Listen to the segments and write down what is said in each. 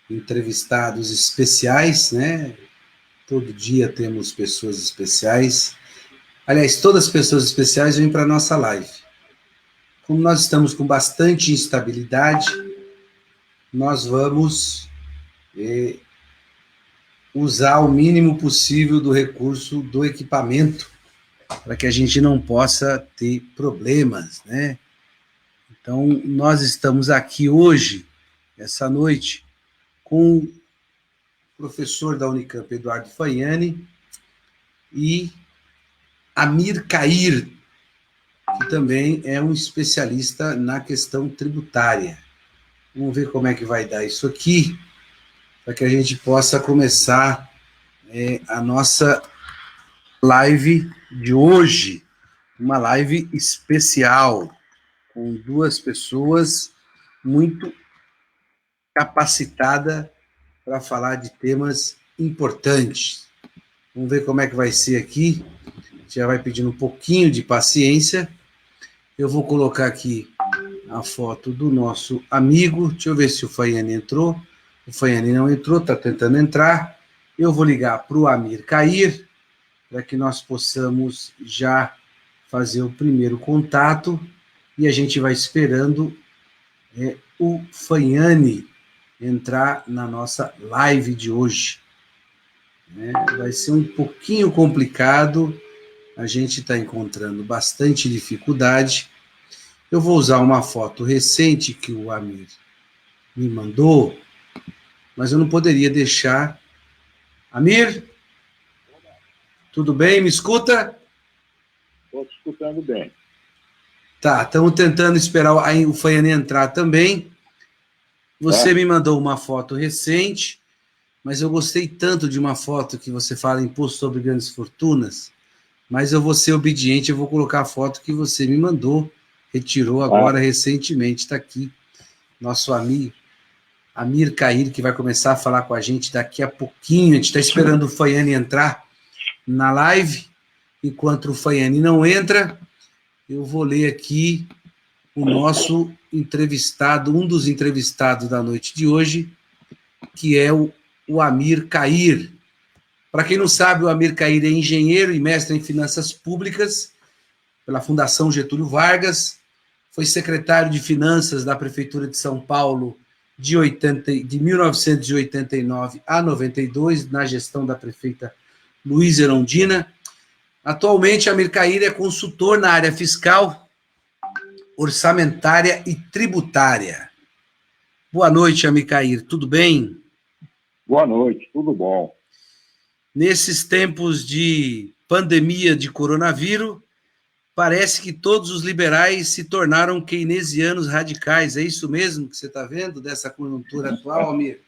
entrevistados especiais, né? Todo dia temos pessoas especiais. Aliás, todas as pessoas especiais vêm para a nossa live. Como nós estamos com bastante instabilidade, nós vamos usar o mínimo possível do recurso do equipamento para que a gente não possa ter problemas, né? Então, nós estamos aqui hoje, essa noite, com o professor da Unicamp, Eduardo Faiani, e Amir Kair, que também é um especialista na questão tributária. Vamos ver como é que vai dar isso aqui, para que a gente possa começar a nossa live de hoje, uma live especial, com duas pessoas muito capacitadas para falar de temas importantes. Vamos ver como é que vai ser aqui. Já vai pedindo um pouquinho de paciência. Eu vou colocar aqui a foto do nosso amigo. Deixa eu ver se o Faiani entrou. O Faiani não entrou, está tentando entrar. Eu vou ligar para o Amir Kair, para que nós possamos já fazer o primeiro contato. E a gente vai esperando o Faiani entrar na nossa live de hoje. Vai ser um pouquinho complicado, a gente está encontrando bastante dificuldade. Eu vou usar uma foto recente que o Amir me mandou, mas eu não poderia deixar. Amir, tudo bem? Me escuta? Estou te escutando bem. Tá, estamos tentando esperar o Faiani entrar também. Você me mandou uma foto recente, mas eu gostei tanto de uma foto que você fala imposto sobre grandes fortunas, mas eu vou ser obediente, eu vou colocar a foto que você me mandou, retirou agora recentemente, está aqui, nosso amigo Amir Kair, que vai começar a falar com a gente daqui a pouquinho. A gente está esperando o Faiani entrar na live. Enquanto o Faiani não entra, eu vou ler aqui o nosso entrevistado, um dos entrevistados da noite de hoje, que é o Amir Kair. Para quem não sabe, o Amir Kair é engenheiro e mestre em finanças públicas pela Fundação Getúlio Vargas, foi secretário de Finanças da Prefeitura de São Paulo de 1989 a 92, na gestão da prefeita Luísa Erundina. Atualmente, Amir Kair é consultor na área fiscal, orçamentária e tributária. Boa noite, Amir Kair, tudo bem? Boa noite, tudo bom. Nesses tempos de pandemia de coronavírus, parece que todos os liberais se tornaram keynesianos radicais. É isso mesmo que você está vendo dessa conjuntura atual, Amir?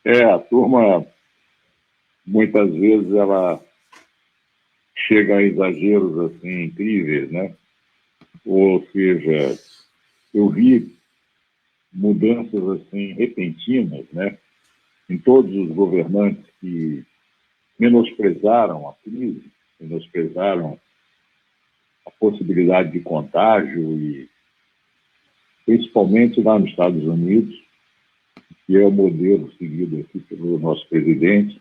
A turma, muitas vezes, ela chega a exageros assim incríveis, né? Ou seja, eu vi mudanças assim repentinas, né? Em todos os governantes que menosprezaram a crise, menosprezaram a possibilidade de contágio e principalmente lá nos Estados Unidos, que é o modelo seguido aqui pelo nosso presidente,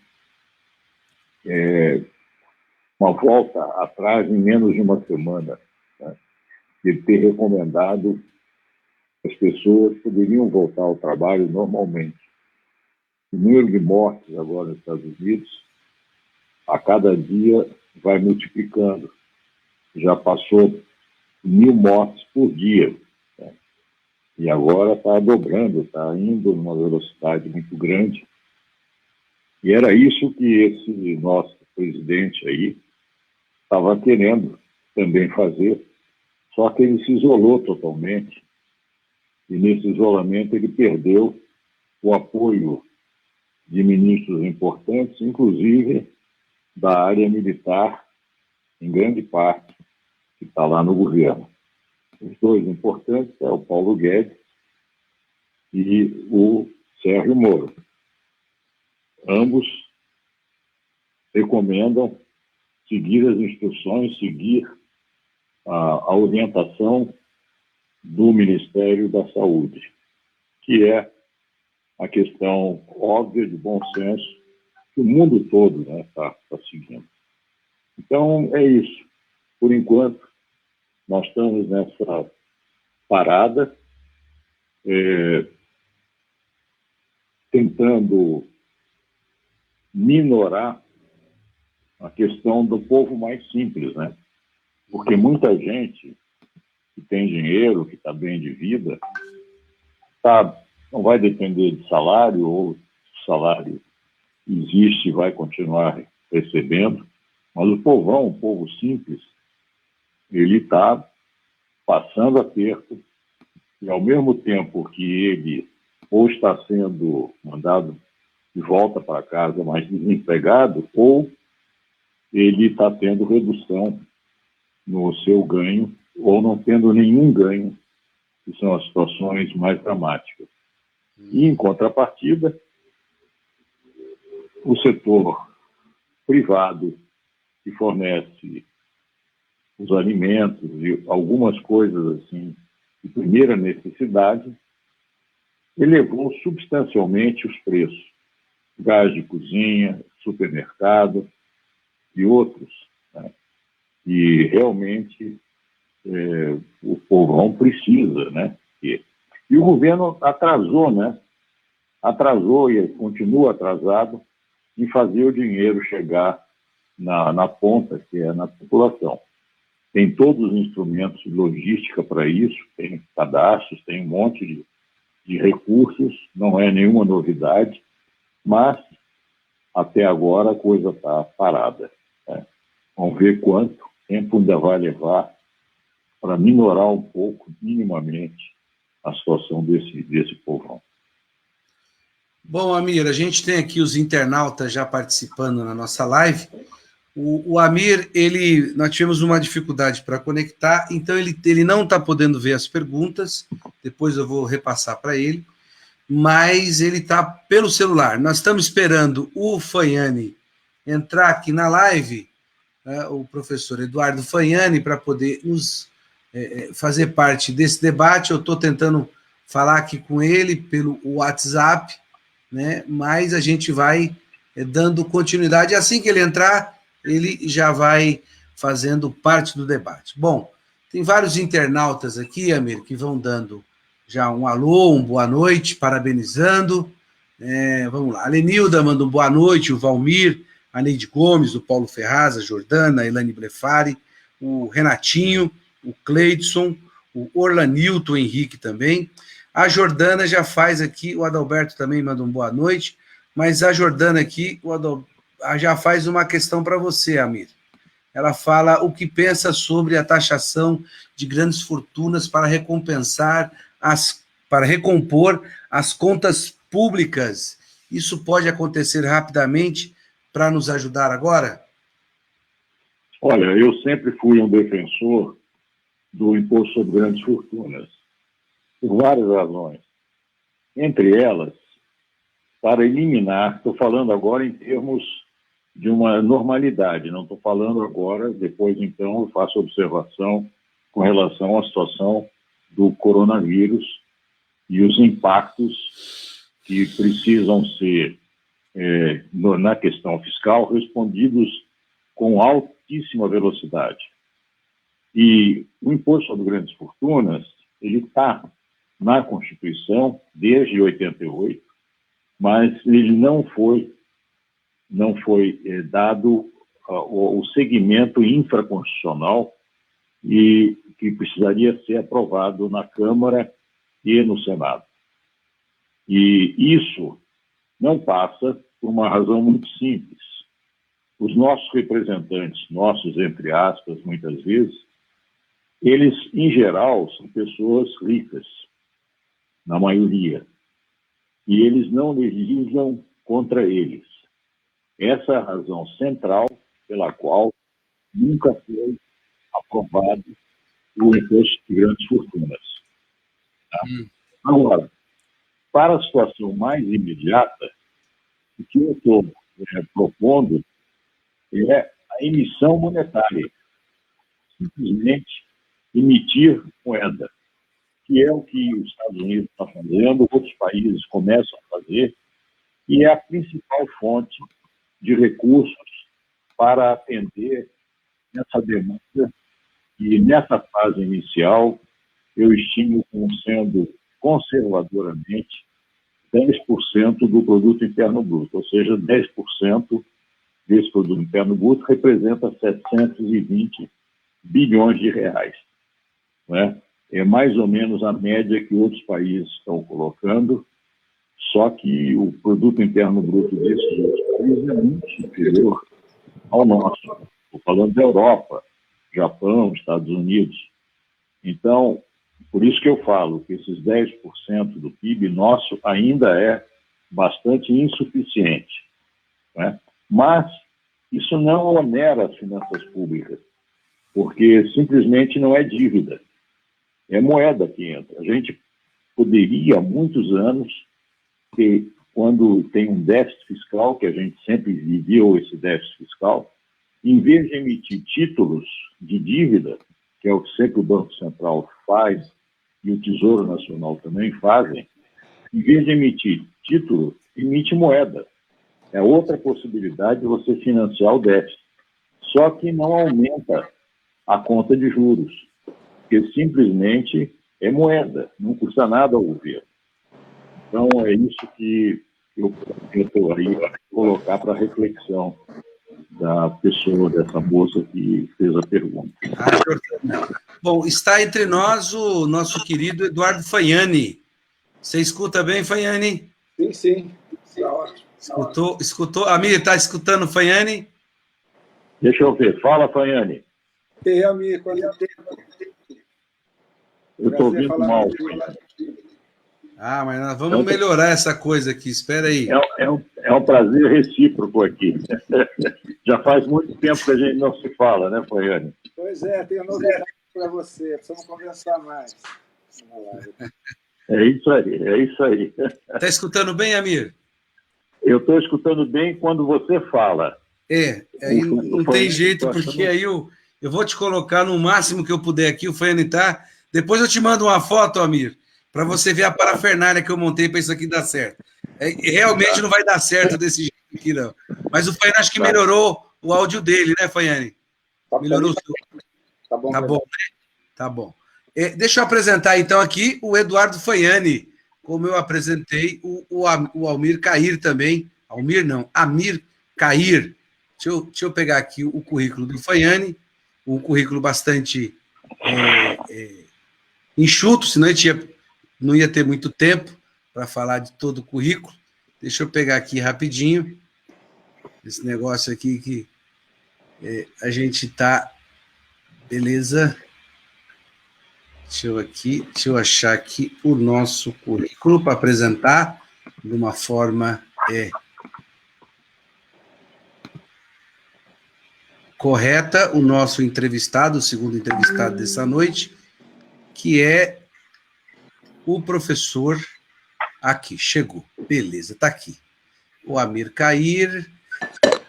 uma volta atrás em menos de uma semana, né? Ele ter recomendado que as pessoas poderiam voltar ao trabalho normalmente. O número de mortes agora nos Estados Unidos, a cada dia, vai multiplicando. Já passou 1.000 mortes por dia, né? E agora está dobrando, está indo numa velocidade muito grande. E era isso que esse nosso presidente aí estava querendo também fazer, só que ele se isolou totalmente. E nesse isolamento ele perdeu o apoio de ministros importantes, inclusive da área militar, em grande parte, que está lá no governo. Os dois importantes é o Paulo Guedes e o Sérgio Moro. Ambos recomendam seguir as instruções, seguir a orientação do Ministério da Saúde, que é a questão óbvia, de bom senso, que o mundo todo está seguindo. Então, é isso. Por enquanto, nós estamos nessa parada, tentando minorar a questão do povo mais simples, né? Porque muita gente que tem dinheiro, que está bem de vida, não vai depender de salário, ou o salário existe e vai continuar recebendo, mas o povão, o povo simples, ele está passando aperto, e ao mesmo tempo que ele ou está sendo mandado de volta para casa mais desempregado, ou ele está tendo redução no seu ganho, ou não tendo nenhum ganho, que são as situações mais dramáticas. E, em contrapartida, o setor privado, que fornece os alimentos e algumas coisas assim de primeira necessidade, elevou substancialmente os preços. Gás de cozinha, supermercado e outros, né? E realmente o povão precisa, né? E o governo atrasou, né? Atrasou e continua atrasado em fazer o dinheiro chegar na ponta, que é na população. Tem todos os instrumentos de logística para isso, tem cadastros, tem um monte de recursos, não é nenhuma novidade, mas até agora a coisa está parada, né? Vamos ver quanto tempo ainda vai levar para minorar um pouco, minimamente, a situação desse povão. Bom, Amir, a gente tem aqui os internautas já participando na nossa live. O Amir, nós tivemos uma dificuldade para conectar, então ele não está podendo ver as perguntas, depois eu vou repassar para ele, mas ele está pelo celular. Nós estamos esperando o Fanhani entrar aqui na live, o professor Eduardo Fanhani, para poder nos fazer parte desse debate. Eu estou tentando falar aqui com ele pelo WhatsApp, né? Mas a gente vai dando continuidade. Assim que ele entrar, ele já vai fazendo parte do debate. Bom, tem vários internautas aqui, Amir, que vão dando já um alô, uma boa noite, parabenizando. Vamos lá. A Lenilda manda um boa noite, o Valmir, a Neide Gomes, o Paulo Ferraz, a Jordana, a Elane Blefari, o Renatinho, o Cleidson, o Orlanilton Henrique também. A Jordana já faz aqui, o Adalberto também manda um boa noite, mas a Jordana aqui já faz uma questão para você, Amir. Ela fala o que pensa sobre a taxação de grandes fortunas para recompor as contas públicas. Isso pode acontecer rapidamente para nos ajudar agora? Olha, eu sempre fui um defensor do imposto sobre grandes fortunas, por várias razões. Entre elas, para eliminar, estou falando agora em termos de uma normalidade, não estou falando agora, depois então eu faço observação com relação à situação do coronavírus e os impactos que precisam ser, na questão fiscal, respondidos com altíssima velocidade. E o imposto sobre grandes fortunas, ele está na Constituição desde 88, mas ele não foi dado o segmento infraconstitucional e que precisaria ser aprovado na Câmara e no Senado. E isso não passa por uma razão muito simples. Os nossos representantes, nossos entre aspas, muitas vezes, eles, em geral, são pessoas ricas, na maioria, e eles não legislam contra eles. Essa é a razão central pela qual nunca foi aprovado o imposto de grandes fortunas. Tá? Agora, para a situação mais imediata, o que eu estou propondo é a emissão monetária. Simplesmente emitir moeda, que é o que os Estados Unidos estão fazendo, outros países começam a fazer, e é a principal fonte de recursos para atender essa demanda, e nessa fase inicial eu estimo como sendo conservadoramente 10% do produto interno bruto, ou seja, 10% desse produto interno bruto representa 720 bilhões de reais, né? É mais ou menos a média que outros países estão colocando, só que o produto interno bruto desses outros países é muito superior ao nosso. Estou falando da Europa, Japão, Estados Unidos. Então, por isso que eu falo que esses 10% do PIB nosso ainda é bastante insuficiente, né? Mas isso não onera as finanças públicas, porque simplesmente não é dívida, é moeda que entra. A gente poderia, há muitos anos, ter, quando tem um déficit fiscal, que a gente sempre viveu esse déficit fiscal, em vez de emitir títulos de dívida, que é o que sempre o Banco Central faz, e o Tesouro Nacional também fazem, em vez de emitir título, emite moeda. É outra possibilidade de você financiar o déficit. Só que não aumenta a conta de juros, porque simplesmente é moeda, não custa nada ao governo. Então, é isso que eu tento aí colocar para reflexão da pessoa, dessa moça que fez a pergunta. Bom, está entre nós o nosso querido Eduardo Fagnani. Você escuta bem, Fagnani? Sim, sim. Está ótimo. Escutou? Amir, está escutando o Fagnani? Deixa eu ver. Fala, Fagnani. Ei, Amir, quanto tempo? Eu estou ouvindo mal. Ah, mas nós vamos melhorar essa coisa aqui. Espera aí. É um prazer recíproco aqui. Já faz muito tempo que a gente não se fala, né, Fagnani? Pois é, tenho novidade para você. Precisamos conversar mais. É isso aí. Está escutando bem, Amir? Eu estou escutando bem quando você fala. Aí não tem jeito, porque aí eu vou te colocar no máximo que eu puder aqui, o Fagnani tá. Depois eu te mando uma foto, Amir, para você ver a parafernália que eu montei para isso aqui dar certo. Realmente não vai dar certo desse jeito aqui, não. Mas o Fagnani acho que melhorou o áudio dele, né, Fagnani? Melhorou o seu. Tá bom, né? Tá bom. Deixa eu apresentar, então, aqui o Eduardo Fagnani, como eu apresentei o Almir Cair também. Almir não, Amir Cair. Deixa eu pegar aqui o currículo do Fagnani, um currículo bastante enxuto, senão a gente não ia ter muito tempo para falar de todo o currículo. Deixa eu pegar aqui rapidinho esse negócio aqui que a gente está... Beleza? Deixa eu achar aqui o nosso currículo para apresentar de uma forma correta o nosso entrevistado, o segundo entrevistado dessa noite, que é o professor... Aqui, chegou. Beleza, está aqui. O Amir Cair,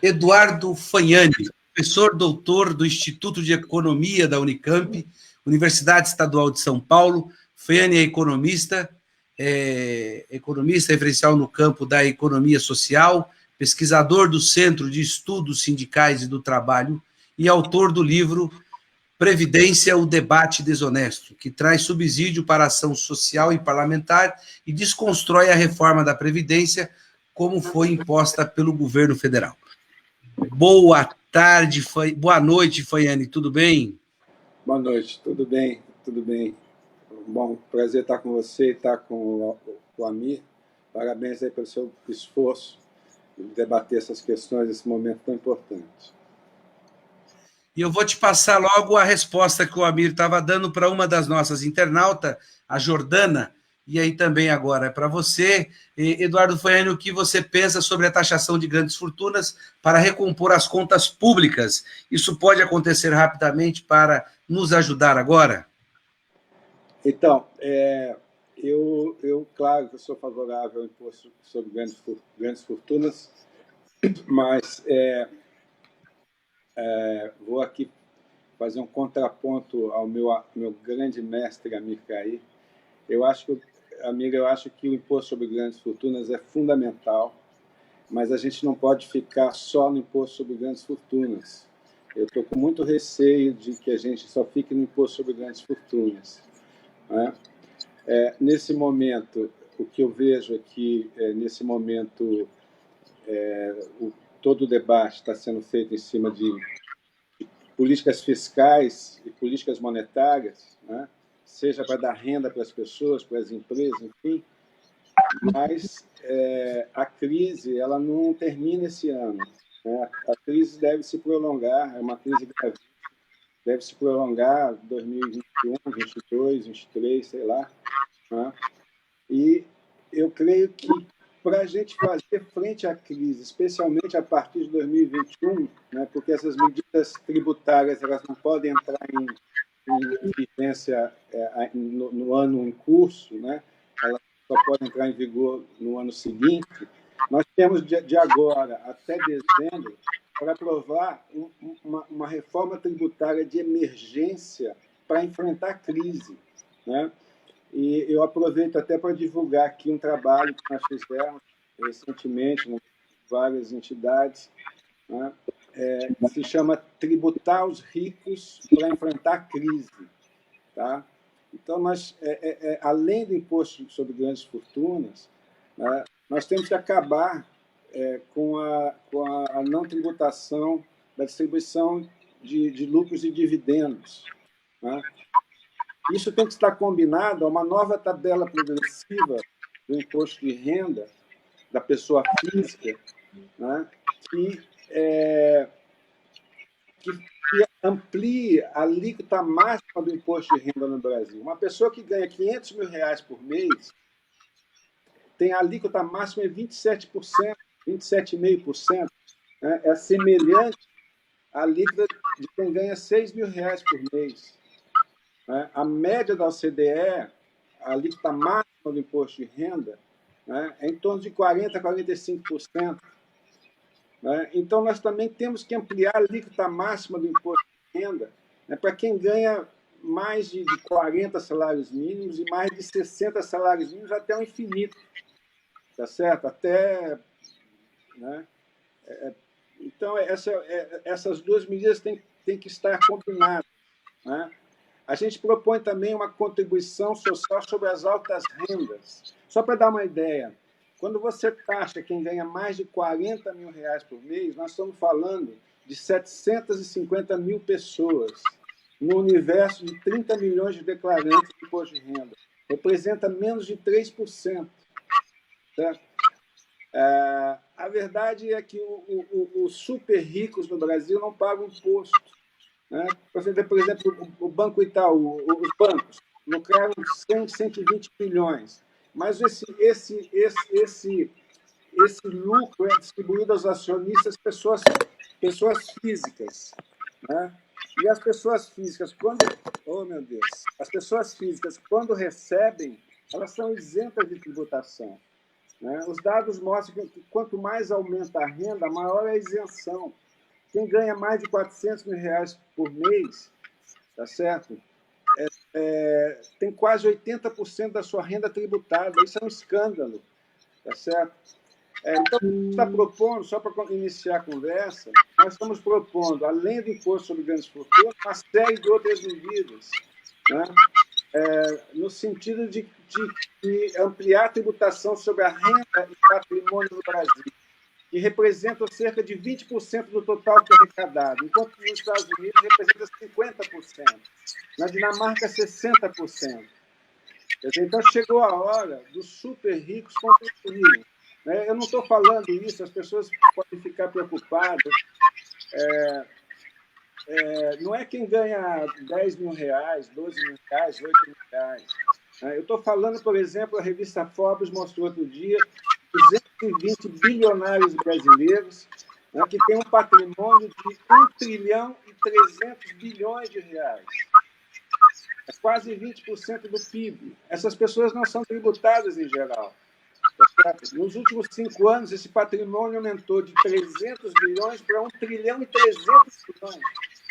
Eduardo Fagnani, professor doutor do Instituto de Economia da Unicamp, Universidade Estadual de São Paulo. Fagnani é economista referencial no campo da economia social, pesquisador do Centro de Estudos Sindicais e do Trabalho e autor do livro Previdência, o debate desonesto, que traz subsídio para a ação social e parlamentar e desconstrói a reforma da Previdência como foi imposta pelo governo federal. Boa tarde, boa noite, Fagnani, tudo bem? Boa noite, tudo bem, tudo bem. Bom, prazer estar com você e estar com o Amir. Parabéns aí pelo seu esforço de debater essas questões nesse momento tão importante. E eu vou te passar logo a resposta que o Amir estava dando para uma das nossas internautas, a Jordana, e aí também agora é para você. Eduardo Fagnani, o que você pensa sobre a taxação de grandes fortunas para recompor as contas públicas? Isso pode acontecer rapidamente para nos ajudar agora? Então, claro que eu sou favorável ao imposto sobre grandes fortunas, mas vou aqui fazer um contraponto ao meu grande mestre Amir Cair. Eu acho que amiga, eu acho que o imposto sobre grandes fortunas é fundamental, mas a gente não pode ficar só no imposto sobre grandes fortunas. Eu estou com muito receio de que a gente só fique no imposto sobre grandes fortunas, né? Nesse momento, o que eu vejo é que, nesse momento, todo o debate está sendo feito em cima de políticas fiscais e políticas monetárias, né? Seja para dar renda para as pessoas, para as empresas, enfim, mas a crise ela não termina esse ano, né? A crise deve se prolongar, é uma crise grave, deve se prolongar 2021, 2022, 2023, sei lá, né? E eu creio que para a gente fazer frente à crise, especialmente a partir de 2021, né, porque essas medidas tributárias elas não podem entrar em vigência no ano em curso, né, elas só podem entrar em vigor no ano seguinte, nós temos de agora até dezembro para aprovar uma reforma tributária de emergência para enfrentar a crise, né? E eu aproveito até para divulgar aqui um trabalho que nós fizemos recentemente com várias entidades, né? Se chama Tributar os Ricos para Enfrentar a Crise. Tá? Então, além do imposto sobre grandes fortunas, né, nós temos que acabar com a não tributação da distribuição de lucros e dividendos, né? Isso tem que estar combinado a uma nova tabela progressiva do imposto de renda da pessoa física, né, que amplie a alíquota máxima do imposto de renda no Brasil. Uma pessoa que ganha R$500 mil por mês tem a alíquota máxima de 27%, 27,5%. Né, é semelhante à alíquota de quem ganha R$6 mil por mês. A média da OCDE, a alíquota máxima do imposto de renda, né, é em torno de 40% a 45%. Né? Então, nós também temos que ampliar a alíquota máxima do imposto de renda, né, para quem ganha mais de 40 salários mínimos e mais de 60 salários mínimos até o infinito. Tá certo? Até... Né? Então, essas duas medidas têm que estar combinadas. Né? A gente propõe também uma contribuição social sobre as altas rendas. Só para dar uma ideia, quando você taxa quem ganha mais de R$40 mil por mês, nós estamos falando de 750 mil pessoas, no universo de 30 milhões de declarantes de imposto de renda. Representa menos de 3%. Certo? A verdade é que os super ricos no Brasil não pagam imposto. Né? Você vê, por exemplo, o Banco Itaú, os bancos lucraram 100, 120 bilhões, mas esse lucro é distribuído aos acionistas, pessoas físicas. Né? E as pessoas físicas, as pessoas físicas, quando recebem, elas são isentas de tributação. Né? Os dados mostram que quanto mais aumenta a renda, maior é a isenção. Quem ganha mais de R$400 mil por mês, tá certo? Tem quase 80% da sua renda tributada. Isso é um escândalo, tá certo? Então, está propondo, só para iniciar a conversa, nós estamos propondo, além do imposto sobre grandes fortunas, uma série de outras medidas, né? No sentido de ampliar a tributação sobre a renda e patrimônio no Brasil, que representam cerca de 20% do total que é arrecadado, enquanto nos Estados Unidos representa 50%, na Dinamarca 60%. Então chegou a hora dos super ricos contribuírem. Eu não estou falando isso, as pessoas podem ficar preocupadas. Não é quem ganha R$10 mil, R$12 mil, R$8 mil. Eu estou falando, por exemplo, a revista Forbes mostrou outro dia 220 bilionários brasileiros, né, que têm um patrimônio de 1 trilhão e 300 bilhões de reais. É quase 20% do PIB. Essas pessoas não são tributadas em geral. Nos últimos 5 anos, esse patrimônio aumentou de 300 bilhões para 1 trilhão e 300 bilhões.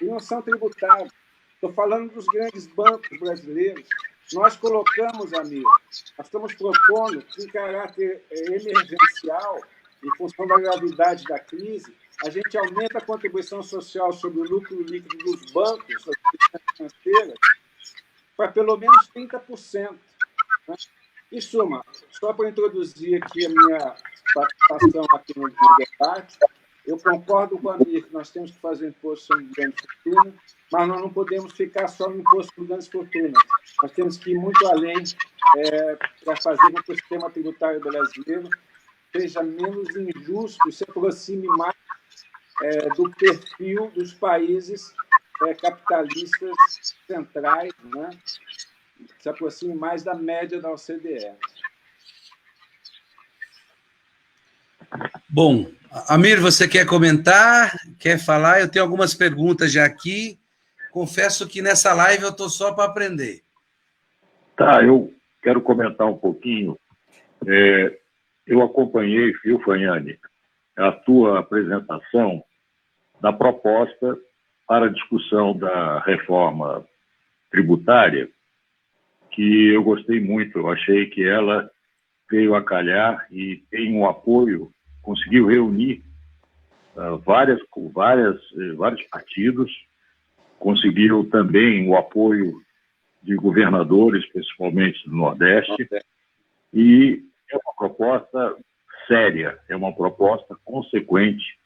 E não são tributados. Estou falando dos grandes bancos brasileiros, Nós colocamos, Amir, nós estamos propondo que, em caráter emergencial, em função da gravidade da crise, a gente aumenta a contribuição social sobre o lucro líquido dos bancos, das instituições financeiras, para pelo menos 30%. Né? Em suma, só para introduzir aqui a minha participação aqui no debate, eu concordo com a Mir que nós temos que fazer imposto sobre grandes fortunas, mas nós não podemos ficar só no imposto sobre grandes fortunas. Nós temos que ir muito além para fazer com que o sistema tributário brasileiro seja menos injusto e se aproxime mais do perfil dos países capitalistas centrais, né? Se aproxime mais da média da OCDE. Bom, Amir, você quer comentar? Quer falar? Eu tenho algumas perguntas já aqui. Confesso que nessa live eu estou só para aprender. Tá, eu quero comentar um pouquinho. Eu acompanhei, viu, Fanhani, a tua apresentação da proposta para a discussão da reforma tributária, que eu gostei muito. Eu achei que ela veio a calhar e tem um apoio, conseguiu reunir vários partidos, conseguiu também o apoio de governadores, principalmente do Nordeste, e é uma proposta séria, é uma proposta consequente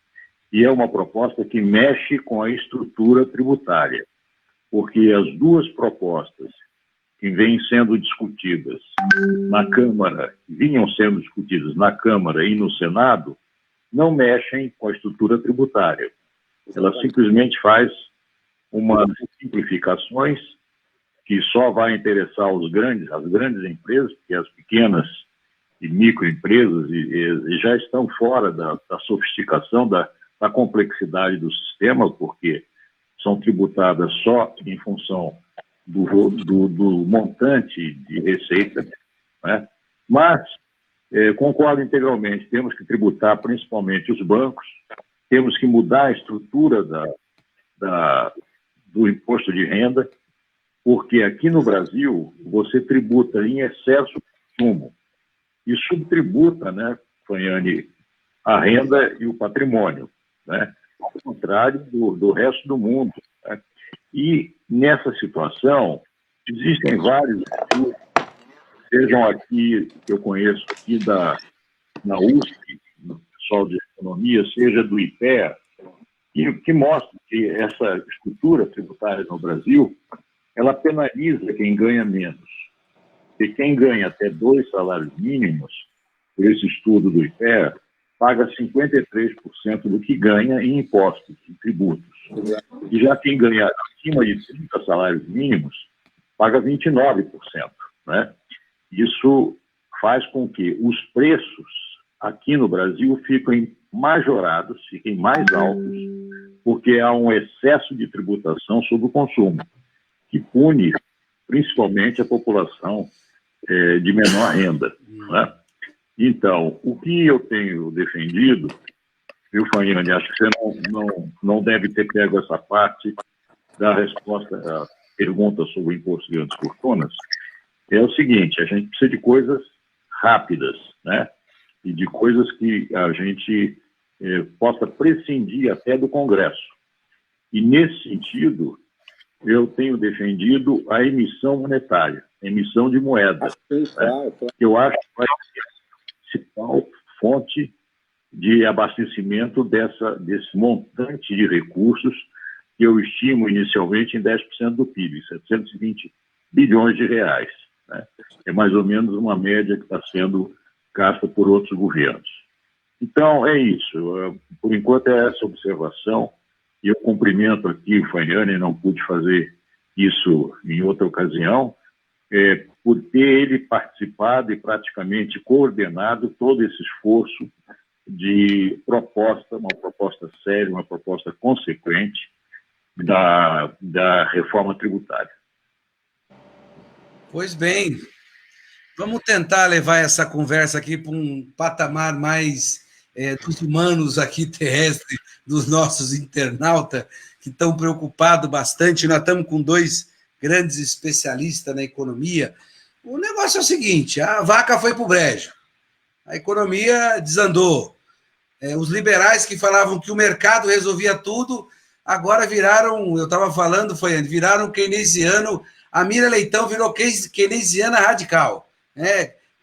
e é uma proposta que mexe com a estrutura tributária, porque as duas propostas que vêm sendo discutidas na Câmara, vinham sendo discutidas na Câmara e no Senado, não mexem com a estrutura tributária. Ela simplesmente faz umas simplificações que só vai interessar as grandes empresas, porque as pequenas e microempresas e já estão fora da sofisticação, da complexidade do sistema, porque são tributadas só em função do montante de receita, né? Mas concordo integralmente, temos que tributar principalmente os bancos, temos que mudar a estrutura do imposto de renda, porque aqui no Brasil você tributa em excesso o consumo e subtributa, né, Fanhani, a renda e o patrimônio, né? Ao contrário do resto do mundo, né? E nessa situação existem vários estudos, sejam aqui, que eu conheço aqui na USP, no pessoal de economia, seja do IPEA, que mostram que essa estrutura tributária no Brasil, ela penaliza quem ganha menos. E quem ganha até 2 salários mínimos, por esse estudo do IPEA, paga 53% do que ganha em impostos e tributos. E já quem ganha acima de 30 salários mínimos, paga 29%. Né? Isso faz com que os preços aqui no Brasil fiquem majorados, fiquem mais altos, porque há um excesso de tributação sobre o consumo, que pune principalmente a população de menor renda. Né? Então, o que eu tenho defendido, viu, Fanhani, acho que você não deve ter pego essa parte da resposta à pergunta sobre o imposto de grandes fortunas, é o seguinte: a gente precisa de coisas rápidas, né? E de coisas que a gente possa prescindir até do Congresso. E, nesse sentido, eu tenho defendido a emissão monetária, a emissão de moeda. Né? Eu acho que vai ser a principal fonte de abastecimento desse montante de recursos que eu estimo inicialmente em 10% do PIB, 720 bilhões de reais. Né? É mais ou menos uma média que está sendo gasta por outros governos. Então, é isso. Por enquanto, é essa observação. E eu cumprimento aqui o Fanhani, não pude fazer isso em outra ocasião, por ter ele participado e praticamente coordenado todo esse esforço de proposta, uma proposta séria, uma proposta consequente da reforma tributária. Pois bem, vamos tentar levar essa conversa aqui para um patamar mais dos humanos aqui terrestres, dos nossos internautas, que estão preocupados bastante. Nós estamos com 2 grandes especialistas na economia. O negócio é o seguinte, a vaca foi para o brejo, a economia desandou. Os liberais que falavam que o mercado resolvia tudo, agora viraram, eu estava falando, viraram keynesiano, a Mira Leitão virou keynesiana radical.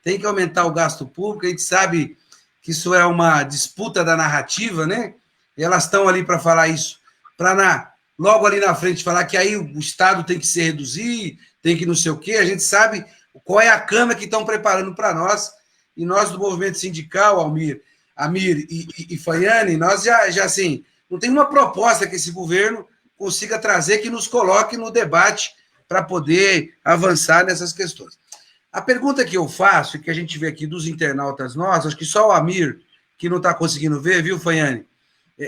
Tem que aumentar o gasto público, a gente sabe que isso é uma disputa da narrativa, né? E elas estão ali para falar isso, para logo ali na frente falar que aí o Estado tem que se reduzir, tem que não sei o quê, a gente sabe qual é a cama que estão preparando para nós, e nós do movimento sindical, Amir e Fayane, nós já assim, não tem uma proposta que esse governo consiga trazer que nos coloque no debate para poder avançar nessas questões. A pergunta que eu faço, e que a gente vê aqui dos internautas nossos, acho que só o Amir que não está conseguindo ver, viu, Fayane?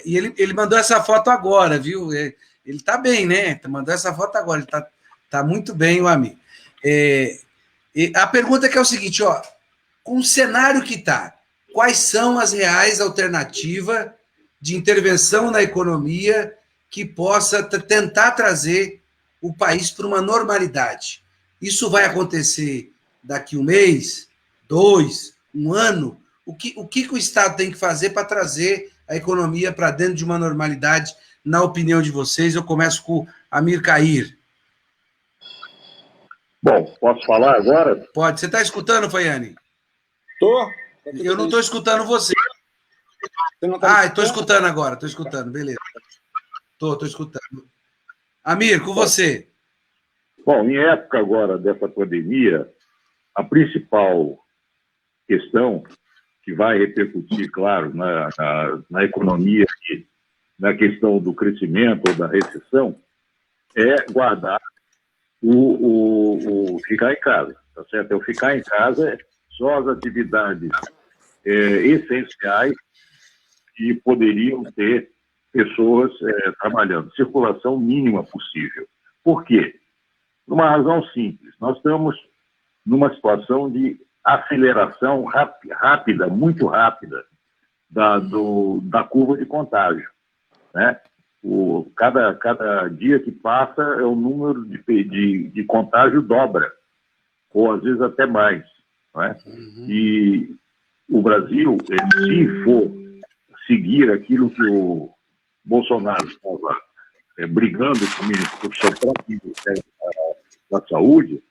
E ele mandou essa foto agora, viu? Ele está bem, né? Mandou essa foto agora, ele está muito bem, o Amir. A pergunta que é o seguinte, ó, com o cenário que está, quais são as reais alternativas de intervenção na economia que possa tentar trazer o país para uma normalidade? Isso vai acontecer daqui um mês, 2, um ano? O que o Estado tem que fazer para trazer a economia para dentro de uma normalidade, na opinião de vocês? Eu começo com o Amir Cair. Bom, posso falar agora? Pode. Você está escutando, Fayane? Estou. Eu não estou escutando você. Estou escutando agora, estou escutando, beleza. Estou escutando. Amir, com você. Bom, em época agora dessa pandemia, a principal questão que vai repercutir, claro, na economia e na questão do crescimento ou da recessão é guardar o ficar em casa, tá certo? O ficar em casa só as atividades essenciais que poderiam ter pessoas trabalhando, circulação mínima possível. Por quê? Por uma razão simples. Nós estamos numa situação de aceleração rápida, muito rápida, da curva de contágio, né? Cada dia que passa, o número de contágio dobra, ou às vezes até mais, não é? E o Brasil, se for seguir aquilo que o Bolsonaro estava brigando com o seu próprio Ministério da Saúde,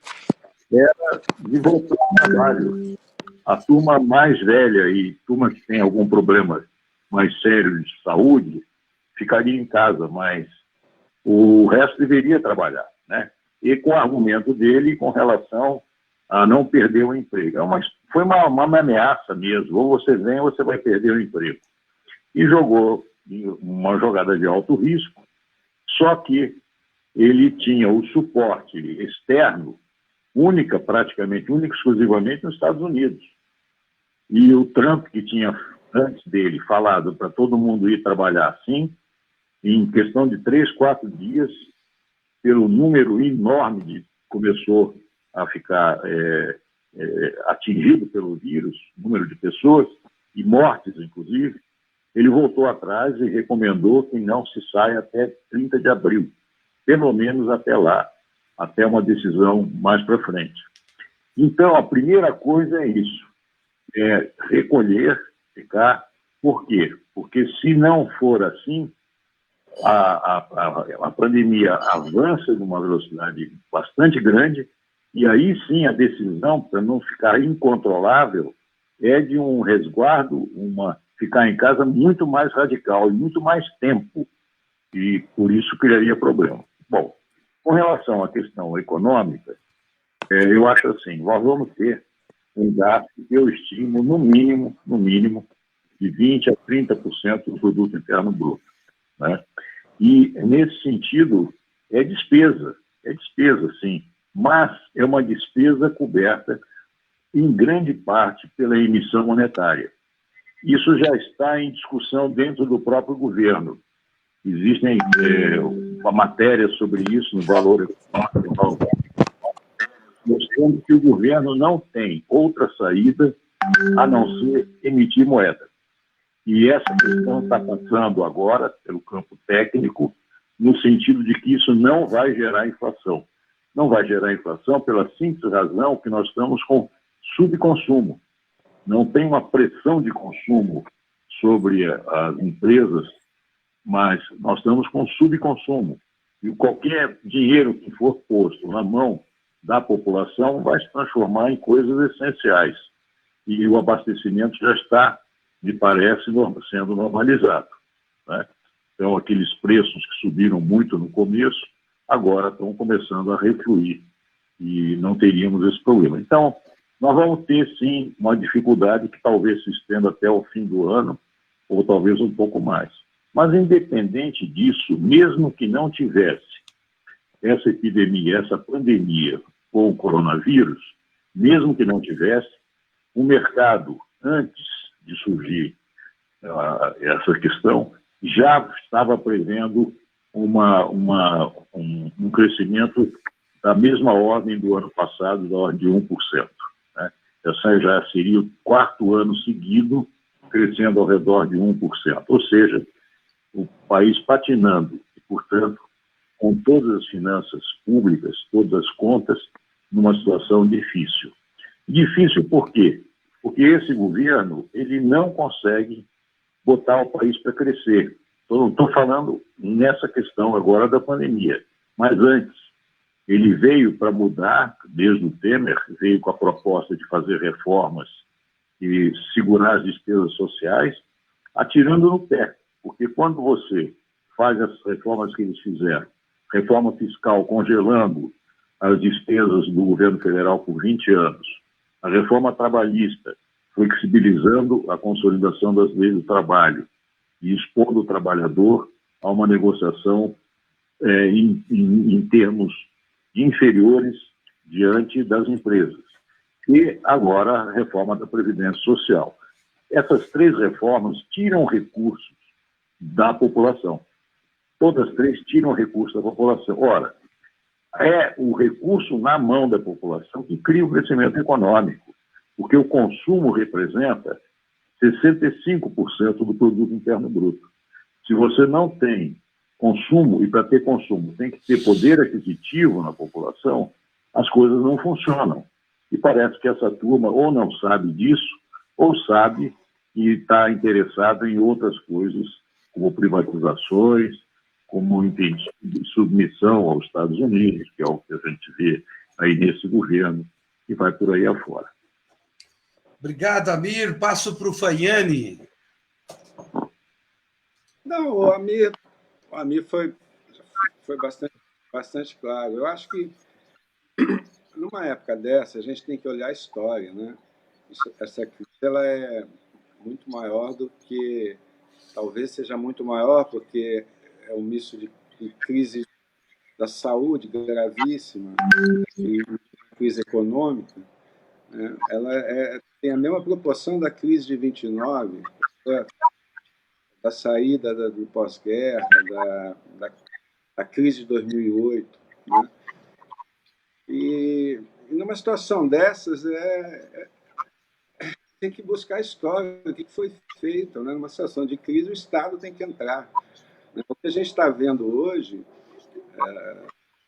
era de voltar ao trabalho. A turma mais velha e turma que tem algum problema mais sério de saúde ficaria em casa, mas o resto deveria trabalhar, né? E com o argumento dele com relação a não perder o emprego. Foi uma ameaça mesmo. Ou você vem ou você vai perder o emprego. E jogou uma jogada de alto risco, só que ele tinha o suporte externo praticamente, única e exclusivamente nos Estados Unidos. E o Trump, que tinha antes dele falado para todo mundo ir trabalhar assim, em questão de 3, 4 dias, pelo número enorme começou a ficar atingido pelo vírus, número de pessoas, e mortes, inclusive, ele voltou atrás e recomendou que não se saia até 30 de abril, pelo menos até lá, até uma decisão mais para frente. Então, a primeira coisa é isso, recolher, ficar. Por quê? Porque se não for assim, a pandemia avança numa velocidade bastante grande, e aí sim a decisão, para não ficar incontrolável, é de um resguardo, ficar em casa muito mais radical e muito mais tempo, e por isso criaria problema. Bom, com relação à questão econômica, eu acho assim, nós vamos ter um gasto que eu estimo no mínimo, de 20% a 30% do produto interno bruto, né? E, nesse sentido, é despesa, sim, mas é uma despesa coberta, em grande parte, pela emissão monetária. Isso já está em discussão dentro do próprio governo. Existem uma matéria sobre isso no Valor Econômico, mostrando que o governo não tem outra saída a não ser emitir moeda. E essa questão está passando agora pelo campo técnico, no sentido de que isso não vai gerar inflação. Não vai gerar inflação pela simples razão que nós estamos com subconsumo. Não tem uma pressão de consumo sobre as empresas, mas nós estamos com subconsumo. E qualquer dinheiro que for posto na mão da população vai se transformar em coisas essenciais. E o abastecimento já está, me parece, sendo normalizado, né? Então, aqueles preços que subiram muito no começo, agora estão começando a refluir e não teríamos esse problema. Então, nós vamos ter, sim, uma dificuldade que talvez se estenda até o fim do ano, ou talvez um pouco mais. Mas, independente disso, mesmo que não tivesse essa epidemia, essa pandemia com o coronavírus, mesmo que não tivesse, o mercado, antes de surgir essa questão, já estava prevendo um crescimento da mesma ordem do ano passado, da ordem de 1%. Né? Essa já seria o quarto ano seguido crescendo ao redor de 1%. Ou seja, o país patinando e, portanto, com todas as finanças públicas, todas as contas, numa situação difícil. Difícil por quê? Porque esse governo ele não consegue botar o país para crescer. Eu não estou falando nessa questão agora da pandemia, mas antes. Ele veio para mudar, desde o Temer, veio com a proposta de fazer reformas e segurar as despesas sociais, atirando no pé. Porque quando você faz as reformas que eles fizeram, reforma fiscal congelando as despesas do governo federal por 20 anos, a reforma trabalhista flexibilizando a consolidação das leis do trabalho e expondo o trabalhador a uma negociação em termos inferiores diante das empresas. E agora a reforma da Previdência Social. Essas três reformas tiram recursos da população. Todas três tiram recursos da população. Ora, é o recurso na mão da população que cria o crescimento econômico, porque o consumo representa 65% do produto interno bruto. Se você não tem consumo, e para ter consumo tem que ter poder aquisitivo na população, as coisas não funcionam. E parece que essa turma ou não sabe disso, ou sabe e está interessada em outras coisas, como privatizações, como submissão aos Estados Unidos, que é o que a gente vê aí nesse governo, e vai por aí afora. Obrigado, Amir. Passo para o Faiani. Não, o Amir foi bastante claro. Eu acho que, numa época dessa, a gente tem que olhar a história, né? Essa crise ela é muito maior do que... Talvez seja muito maior, porque é um misto de crise da saúde gravíssima e crise econômica, né? Ela tem a mesma proporção da crise de 29, da saída do pós-guerra, da crise de 2008, né? E numa situação dessas, tem que buscar a história, o que foi feito, né? Numa situação de crise, o Estado tem que entrar. O que a gente está vendo hoje,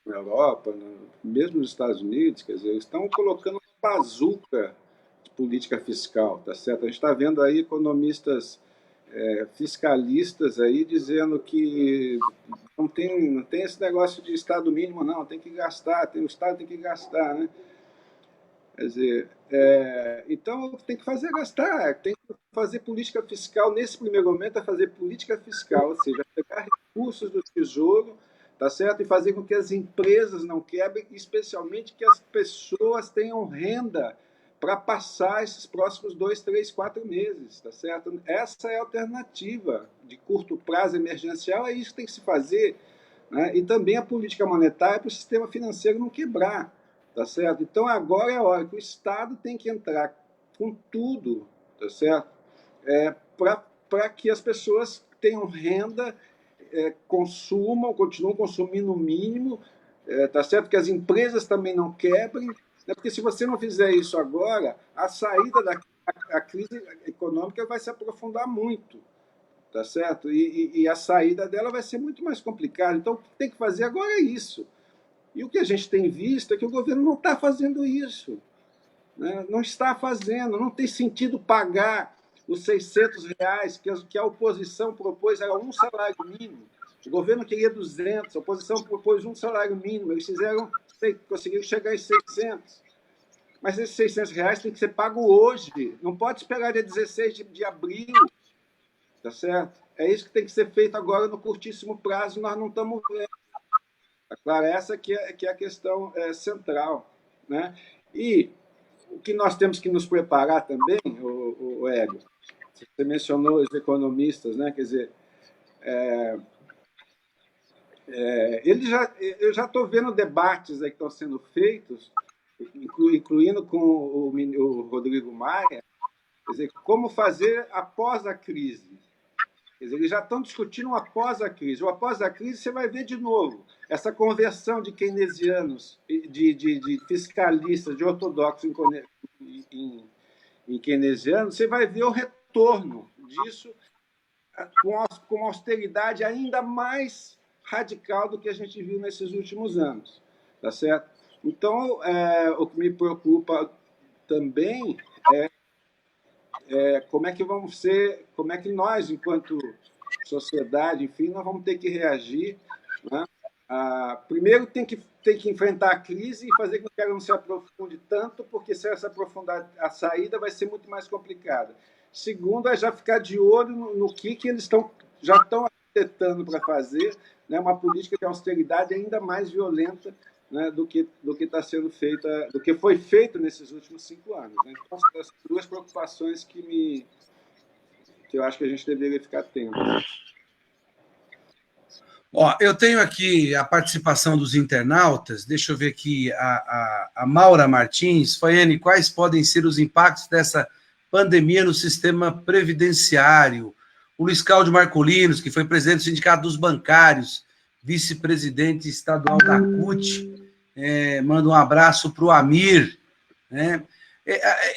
na Europa, mesmo nos Estados Unidos, quer dizer, estão colocando uma bazuca de política fiscal, tá certo? A gente está vendo aí economistas fiscalistas aí dizendo que não tem esse negócio de Estado mínimo, não, tem que gastar, o Estado tem que gastar, né? Quer dizer, então tem que fazer gastar, tem que fazer política fiscal, nesse primeiro momento, é fazer política fiscal, ou seja, pegar recursos do Tesouro, tá certo? E fazer com que as empresas não quebrem, especialmente que as pessoas tenham renda para passar esses próximos 2, 3, 4 meses, tá certo? Essa é a alternativa de curto prazo emergencial, é isso que tem que se fazer, né? E também a política monetária para o sistema financeiro não quebrar, tá certo? Então agora é a hora que o Estado tem que entrar com tudo, tá certo? Para que as pessoas tenham renda, consumam, continuem consumindo o mínimo, tá certo? Que as empresas também não quebrem, né? Porque se você não fizer isso agora, a saída da crise econômica vai se aprofundar muito, tá certo? E a saída dela vai ser muito mais complicada. Então, o que tem que fazer agora é isso, E o que a gente tem visto é que o governo não está fazendo isso, né? Não está fazendo, não tem sentido pagar os R$ 600 que a oposição propôs, era um salário mínimo. O governo queria 200, a oposição propôs um salário mínimo, eles conseguiram chegar em 600. Mas esses R$ 600 tem que ser pago hoje, não pode esperar dia 16 de abril, tá certo? É isso que tem que ser feito agora no curtíssimo prazo, nós não estamos vendo. Tá claro? Essa que é a questão central, né? E o que nós temos que nos preparar também, o Hélio, você mencionou os economistas, né? Quer dizer, eu já estou vendo debates aí que estão sendo feitos, incluindo com o Rodrigo Maia, quer dizer, como fazer após a crise. Quer dizer, eles já estão discutindo após a crise. O após a crise, você vai ver de novo essa conversão de keynesianos, de fiscalistas, de ortodoxos em keynesianos, você vai ver o retorno disso com uma austeridade ainda mais radical do que a gente viu nesses últimos anos. Tá certo? Então, o que me preocupa também como é que vamos ser, como é que nós, enquanto sociedade, enfim, nós vamos ter que reagir, né? Primeiro, tem que enfrentar a crise e fazer com que ela não se aprofunde tanto, porque se ela se aprofundar, a saída vai ser muito mais complicada. Segundo, é já ficar de olho no que eles já estão arquitetando para fazer, né, uma política de austeridade ainda mais violenta, né, do que está sendo feita, do que foi feito nesses últimos 5 anos. Né? Então, essas duas preocupações que eu acho que a gente deveria ficar atento. Ó, eu tenho aqui a participação dos internautas, deixa eu ver aqui, a Maura Martins. Faiane, quais podem ser os impactos dessa pandemia no sistema previdenciário? O Luiz Cláudio Marcolinos, que foi presidente do Sindicato dos Bancários, vice-presidente estadual da CUT, manda um abraço para o Amir. Né?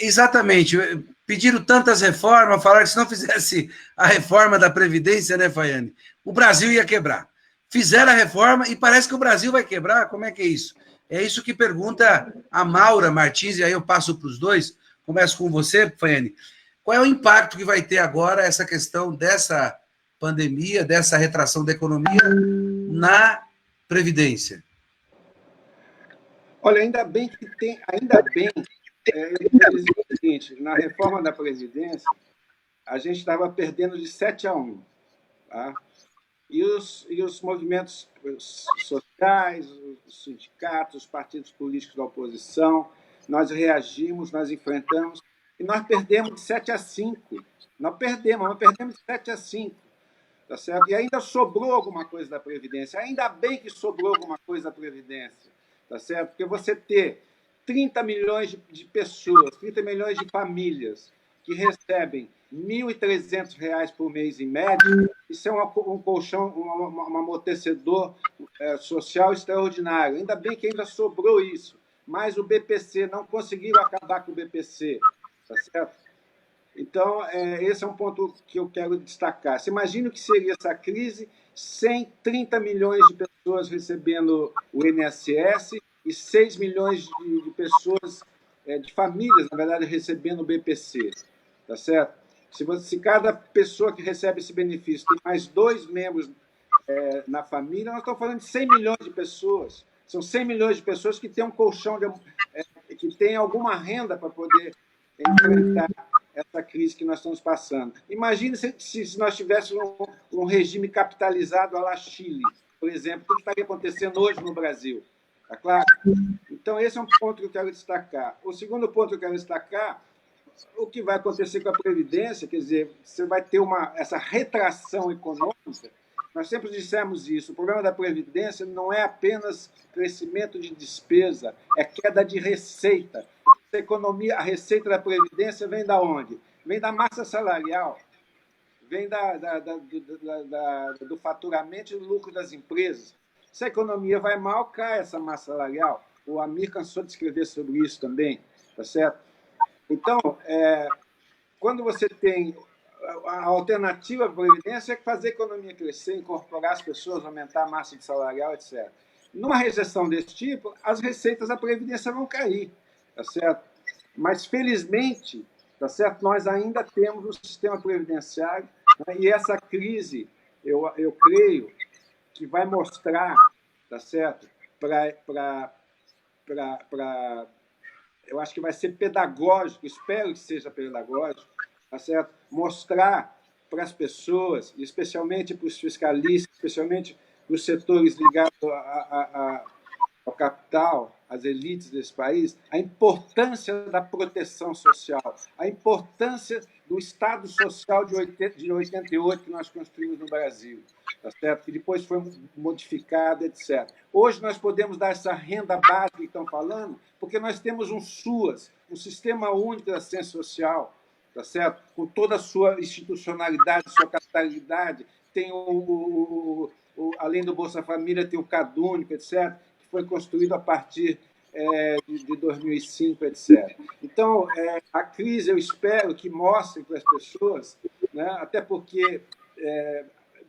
Exatamente, pediram tantas reformas, falaram que se não fizesse a reforma da Previdência, né, Faiane, o Brasil ia quebrar. Fizeram a reforma e parece que o Brasil vai quebrar. Como é que é isso? É isso que pergunta a Maura Martins, e aí eu passo para os dois. Começo com você, Faiane. Qual é o impacto que vai ter agora essa questão dessa pandemia, dessa retração da economia na Previdência? Olha, ainda bem que tem, ainda bem, eu vou dizer o seguinte, na reforma da Previdência, a gente estava perdendo de 7-1, tá? E os movimentos sociais, os sindicatos, os partidos políticos da oposição, nós reagimos, nós enfrentamos, e nós perdemos de 7-5. Nós perdemos de 7-5. Tá certo? E ainda sobrou alguma coisa da Previdência. Ainda bem que sobrou alguma coisa da Previdência. Tá certo? Porque você ter 30 milhões de pessoas, 30 milhões de famílias que recebem R$ 1.300 por mês em média, isso é um colchão, um amortecedor social extraordinário. Ainda bem que ainda sobrou isso. Mas o BPC, não conseguiram acabar com o BPC. Tá certo? Então, esse é um ponto que eu quero destacar. Você imagina o que seria essa crise sem 30 milhões de pessoas recebendo o INSS e 6 milhões de pessoas, de famílias, na verdade, recebendo o BPC. Tá certo? Se cada pessoa que recebe esse benefício tem mais 2 membros na família, nós estamos falando de 100 milhões de pessoas. São 100 milhões de pessoas que têm um colchão, que têm alguma renda para poder enfrentar essa crise que nós estamos passando. Imagine se nós tivéssemos um regime capitalizado à la Chile, por exemplo, o que estaria acontecendo hoje no Brasil. Tá claro? Então, esse é um ponto que eu quero destacar. O segundo ponto que eu quero destacar, o que vai acontecer com a Previdência, quer dizer, você vai ter essa retração econômica. Nós sempre dissemos isso, o problema da Previdência não é apenas crescimento de despesa, é queda de receita. A economia, a receita da Previdência vem da onde? Vem da massa salarial, vem do faturamento e do lucro das empresas. Se a economia vai mal, cai essa massa salarial. O Amir cansou de escrever sobre isso também, tá certo? Então, quando você tem a alternativa à Previdência é fazer a economia crescer, incorporar as pessoas, aumentar a massa salarial, etc. numa recessão desse tipo, as receitas da Previdência vão cair, tá certo? Mas, felizmente, tá certo? Nós ainda temos um sistema previdenciário, né? E essa crise, eu creio que vai mostrar, tá certo? Eu acho que vai ser pedagógico, espero que seja pedagógico, tá certo? Mostrar para as pessoas, especialmente para os fiscalistas, especialmente para os setores ligados ao capital, às elites desse país, a importância da proteção social, a importância do Estado Social de 88 que nós construímos no Brasil, tá certo? Que depois foi modificado, etc. Hoje nós podemos dar essa renda básica que estão falando, porque nós temos um SUAS, um Sistema Único de Assistência Social, tá certo? Com toda a sua institucionalidade, sua capitalidade, tem além do Bolsa Família, tem o CadÚnico, etc., que foi construído a partir de 2005, etc. Então, a crise, eu espero que mostre para as pessoas, né, até porque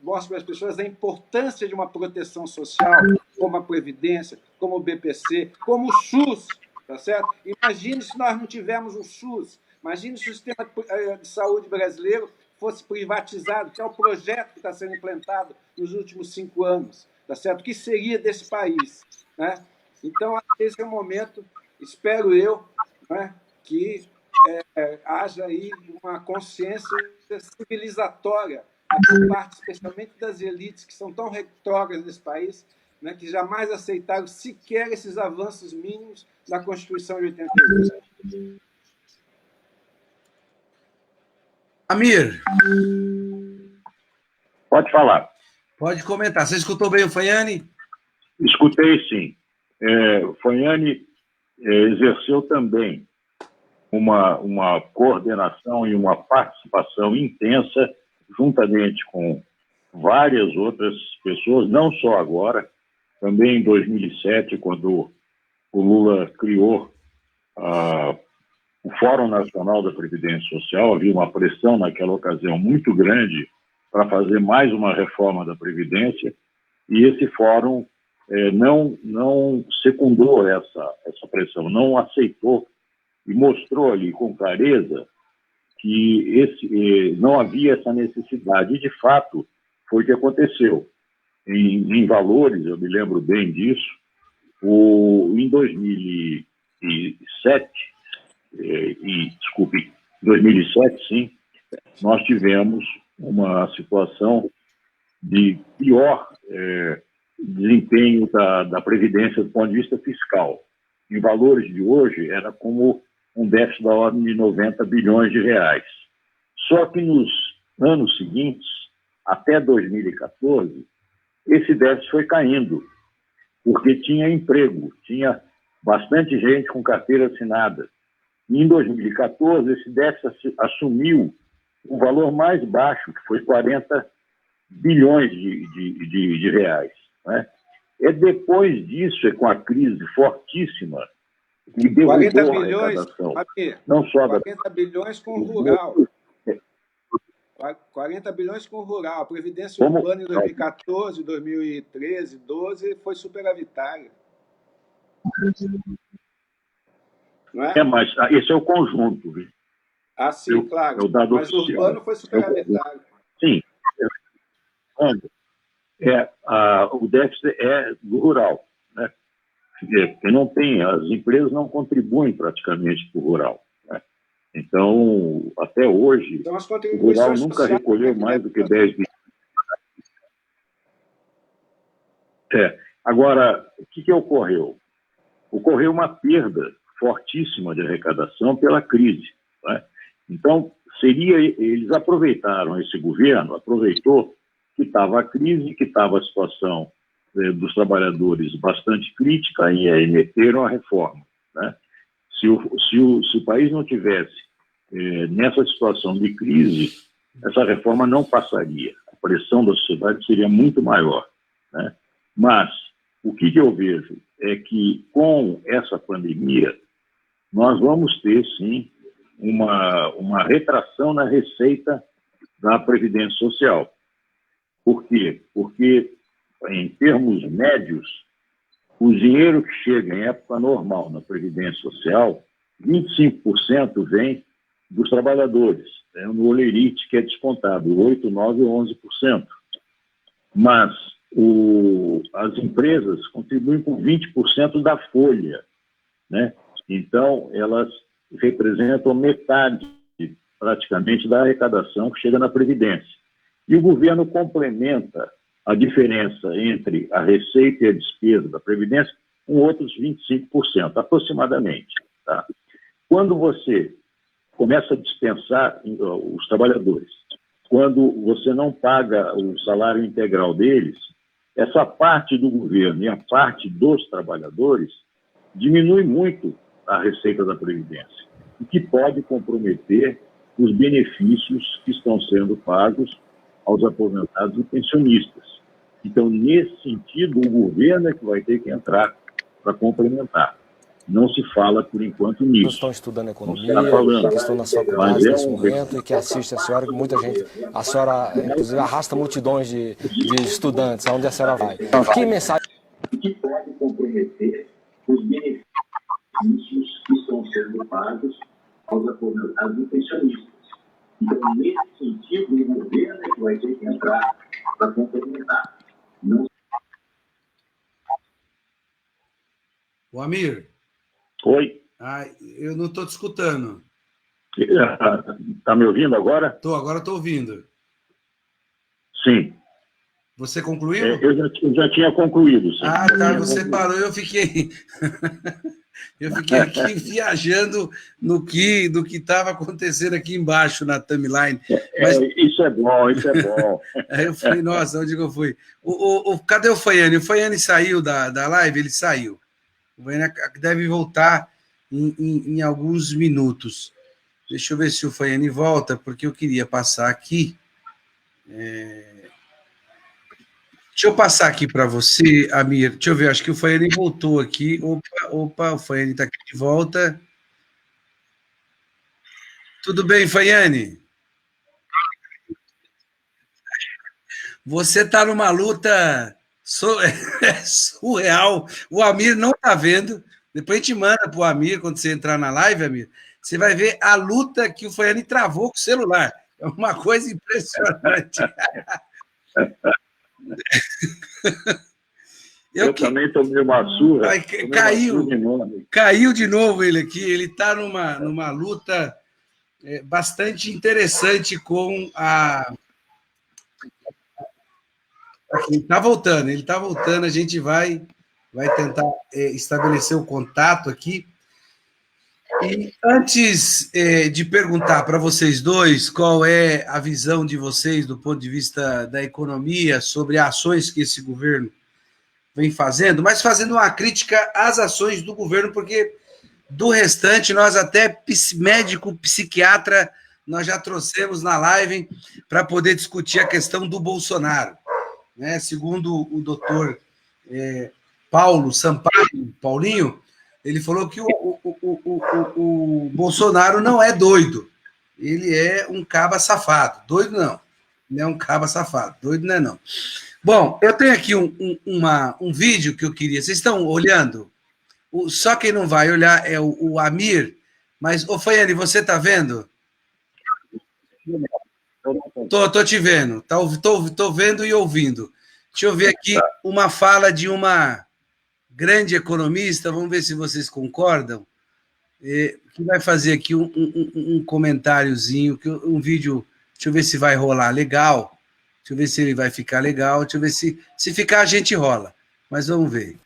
mostre para as pessoas a importância de uma proteção social, como a Previdência, como o BPC, como o SUS, tá certo? Imagine se nós não tivermos um SUS, imagine se o sistema de saúde brasileiro fosse privatizado, que é o projeto que está sendo implantado nos últimos 5 anos, tá certo? O que seria desse país, né? Então, esse é o momento, espero eu, né, que haja aí uma consciência civilizatória por parte, especialmente das elites que são tão retrógradas nesse país, né, que jamais aceitaram sequer esses avanços mínimos da Constituição de 88. Amir, Pode falar. pode comentar. Você escutou bem o Fanhani? Escutei, sim. O Fanhani exerceu também uma coordenação e uma participação intensa, juntamente com várias outras pessoas, não só agora, também em 2007, quando o Lula criou o Fórum Nacional da Previdência Social. Havia uma pressão naquela ocasião muito grande para fazer mais uma reforma da Previdência, e esse fórum não secundou essa pressão, não aceitou e mostrou ali com clareza que não havia essa necessidade. E, de fato, foi o que aconteceu. Em valores, eu me lembro bem disso, em 2007, desculpe, 2007, sim, nós tivemos uma situação de pior desempenho da Previdência do ponto de vista fiscal. Em valores de hoje, era como um déficit da ordem de 90 bilhões de reais. Só que nos anos seguintes, até 2014, esse déficit foi caindo, porque tinha emprego, tinha bastante gente com carteira assinada. E em 2014, esse déficit assumiu um valor mais baixo, que foi 40 bilhões de reais. Né? Depois disso, com a crise fortíssima, que derrubou 40 a bilhões, arrecadação. Aqui, Não só 40 bilhões com o rural. 40 bilhões com o rural. A Previdência Urbana em 2014, 2013, 2012 foi superavitária. Não é? Mas esse é o conjunto. Viu? Ah, sim, claro. Mas o urbano foi superavitário. Sim. O déficit é do rural. Né? Porque não tem, as empresas não contribuem praticamente para o rural. Né? Então, até hoje, então, o rural nunca recolheu mais do que 10 bilhões. Agora, o que ocorreu? Ocorreu uma perda fortíssima de arrecadação pela crise. Né? Então, eles aproveitaram, esse governo aproveitou que estava a crise, que estava a situação dos trabalhadores bastante crítica, e aí meteram a reforma. Né? Se o país não tivesse nessa situação de crise, essa reforma não passaria. A pressão da sociedade seria muito maior. Né? Mas o que eu vejo é que, com essa pandemia, nós vamos ter, sim, uma retração na receita da Previdência Social. Por quê? Porque, em termos médios, o dinheiro que chega em época normal na Previdência Social, 25% vem dos trabalhadores, no olerite que é descontado, 8, 9 ou 11%. Mas as empresas contribuem com 20% da folha, né? Então, elas representam metade, praticamente, da arrecadação que chega na Previdência. E o governo complementa a diferença entre a receita e a despesa da Previdência com outros 25%, aproximadamente. Tá? Quando você começa a dispensar os trabalhadores, quando você não paga o salário integral deles, essa parte do governo e a parte dos trabalhadores diminui muito a receita da Previdência, o que pode comprometer os benefícios que estão sendo pagos aos aposentados e pensionistas. Então, nesse sentido, o governo é que vai ter que entrar para complementar. Não se fala, por enquanto, nisso. Estão estudando economia, que estão na faculdade nesse momento e que assistem a senhora, que muita gente, a senhora, inclusive, arrasta multidões de estudantes, aonde a senhora vai. Que mensagem... Que pode comprometer os benefícios que estão sendo pagos aos aposentados e pensionistas. Então, nesse sentido, o governo é que vai ter que entrar para complementar. Não... O Amir. Oi. Eu não estou te escutando. Está me ouvindo agora? Agora estou ouvindo. Sim. Você concluiu? Eu já tinha concluído. Sim. Tá, você parou, eu fiquei... Eu fiquei aqui viajando do que estava acontecendo aqui embaixo na timeline. Mas... Isso é bom, isso é bom. Aí eu falei, nossa, onde que eu fui? Cadê o Faiane? O Faiane saiu da live? Ele saiu. O Faiane deve voltar em alguns minutos. Deixa eu ver se o Faiane volta, porque eu queria passar aqui. Deixa eu passar aqui para você, Amir. Deixa eu ver, acho que o Faiane voltou aqui. Opa, o Faiane está aqui de volta. Tudo bem, Faiane? Você está numa luta surreal. O Amir não está vendo. Depois a gente manda para o Amir, quando você entrar na live, Amir. Você vai ver a luta que o Faiane travou com o celular. É uma coisa impressionante. Eu também tomei uma surra. Caiu de novo ele aqui. Ele está numa luta bastante interessante com a... Ele está voltando, a gente vai tentar estabelecer o contato aqui. E antes de perguntar para vocês dois qual é a visão de vocês do ponto de vista da economia sobre as ações que esse governo vem fazendo, mas fazendo uma crítica às ações do governo, porque do restante nós até médico, psiquiatra, nós já trouxemos na live para poder discutir a questão do Bolsonaro. Né? Segundo o doutor Paulo Sampaio, Paulinho, ele falou que o Bolsonaro não é doido, ele é um caba safado. Doido não, ele é um caba safado, doido não é não. Bom, eu tenho aqui um vídeo que eu queria, vocês estão olhando? Só quem não vai olhar é o Amir, mas, Faiane, você está vendo? Tô te vendo, tô vendo e ouvindo. Deixa eu ver aqui uma fala de uma grande economista, vamos ver se vocês concordam, que vai fazer aqui um comentáriozinho, um vídeo, deixa eu ver se vai rolar legal, deixa eu ver se ele vai ficar legal, deixa eu ver se ficar a gente rola, mas vamos ver.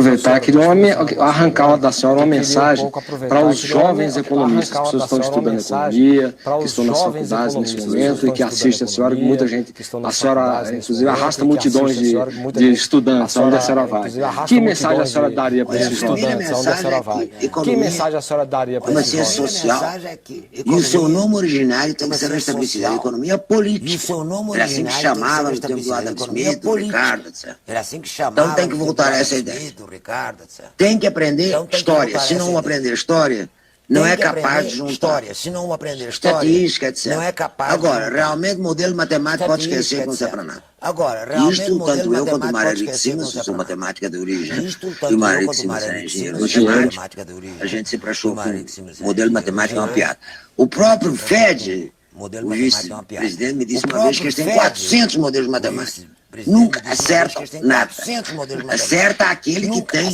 Aproveitar, queria arrancar da senhora uma mensagem para os jovens economistas, as pessoas que estão estudando economia, que estão nas faculdades nesse momento e que assistem a senhora, muita gente, a senhora, inclusive, arrasta multidões de estudantes, aonde a senhora vai. Que mensagem a senhora daria para esses jovens? Que mensagem a senhora daria para esses jovens? Social, e o seu nome originário tem que ser restabelecido, a economia política. Era assim que chamava no tempo do Adam Smith, do Ricardo, etc. Então tem que voltar a essa ideia. Tem que aprender história. Se não aprender história, não é capaz de juntar história. Se não aprender história, estatística, etc. não é capaz Agora, realmente, modelo matemático pode esquecer que não serve para nada. Agora, realmente, isto, tanto eu quanto o Mário pode Henrique Simas, esquecer sou matemática de origem, Isto, e o tanto Mário eu Henrique quanto o Simas Mário é Henrique engenheiro Simas é matemático, matemática de origem. a gente sempre achou O que Mário o Henrique Simas é modelo matemático é uma piada. O próprio Fed, Modelo o matemático é uma piada. vice-presidente, me disse O uma vez que eles têm 400 modelos matemáticos. Nunca acertam nada. Acerta aquele que tem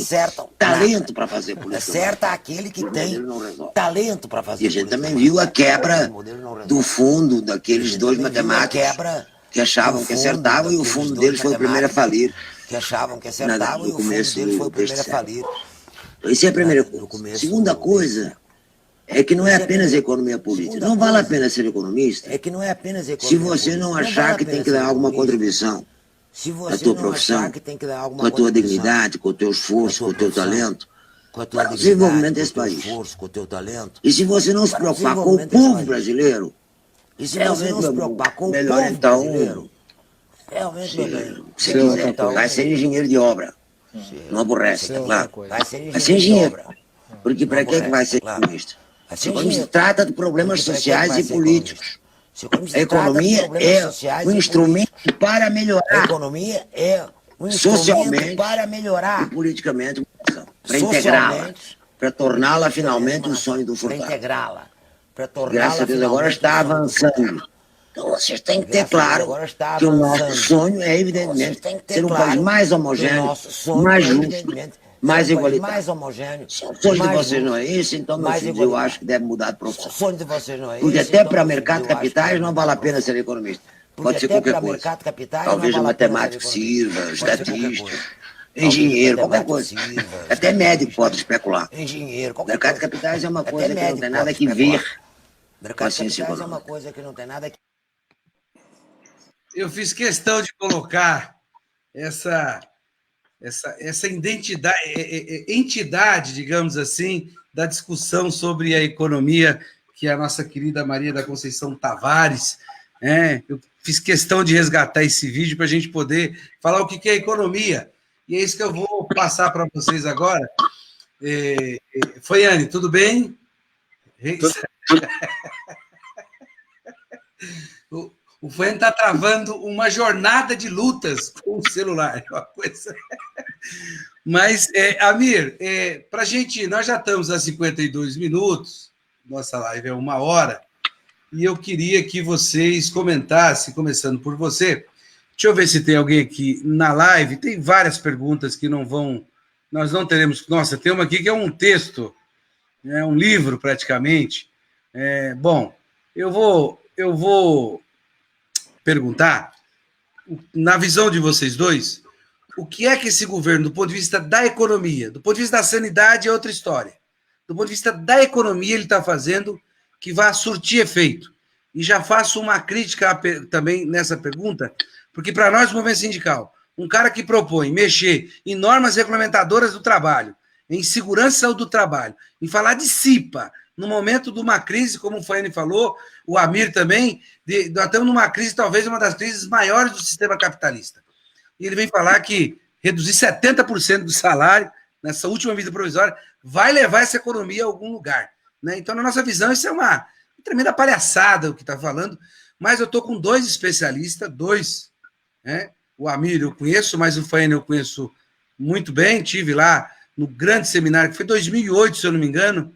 talento para fazer política. Acerta aquele que tem talento para fazer política. E a gente também viu a quebra do fundo daqueles dois matemáticos que achavam que acertavam e o fundo deles foi o primeiro a falir. Que achavam que acertavam e o fundo deles foi o primeiro a falir. Isso é a primeira coisa. Segunda coisa é que não é apenas economia política. Não vale a pena ser economista se você não achar que tem que dar alguma contribuição à tua profissão, com a tua dignidade, com o teu esforço, com o teu talento, para o desenvolvimento desse país. E se você não se preocupar com o povo brasileiro, realmente, melhor então, se quiser, vai ser engenheiro de obra. Não aborrece, claro. Vai ser engenheiro. Porque para que vai ser economista? Se trata de problemas sociais e políticos. A economia é um instrumento para melhorar socialmente e politicamente, para integrá-la, para torná-la finalmente um sonho do Furtado. Graças a Deus agora está avançando. Então vocês têm que ter claro que o nosso sonho é, evidentemente, ser um país mais homogêneo, mais justo, mais igualitário. Se o sonho de vocês não é isso, então, meu filho, eu acho que deve mudar de profissão. Porque até para mercado de capitais não vale a pena ser economista. Pode ser qualquer coisa. Talvez um matemático sirva, estatístico, engenheiro, qualquer coisa. Até médico pode especular. Mercado de capitais é uma coisa que não tem nada que ver com a ciência econômica. Eu fiz questão de colocar essa entidade, digamos assim, da discussão sobre a economia, que é a nossa querida Maria da Conceição Tavares. Eu fiz questão de resgatar esse vídeo para a gente poder falar o que é economia. E é isso que eu vou passar para vocês agora. Foiane, tudo bem? O Foiane está travando uma jornada de lutas com o celular. É uma coisa... Mas, Amir, para a gente, nós já estamos a 52 minutos, nossa live é 1 hora, e eu queria que vocês comentassem, começando por você. Deixa eu ver se tem alguém aqui na live. Tem várias perguntas que não vão... Nós não teremos... Nossa, tem uma aqui que é um texto, um livro praticamente. Bom, eu vou perguntar, na visão de vocês dois, o que é que esse governo, do ponto de vista da economia, do ponto de vista da sanidade é outra história, do ponto de vista da economia ele está fazendo que vai surtir efeito. E já faço uma crítica também nessa pergunta, porque para nós, o movimento sindical, um cara que propõe mexer em normas regulamentadoras do trabalho, em segurança do trabalho, em falar de CIPA, no momento de uma crise, como o Foiane falou, o Amir também, nós estamos numa crise, talvez uma das crises maiores do sistema capitalista. E ele vem falar que reduzir 70% do salário, nessa última medida provisória, vai levar essa economia a algum lugar. Né? Então, na nossa visão, isso é uma tremenda palhaçada o que está falando, mas eu estou com 2 especialistas, 2, né? O Amir eu conheço, mas o Foiane eu conheço muito bem, tive lá no grande seminário, que foi em 2008, se eu não me engano,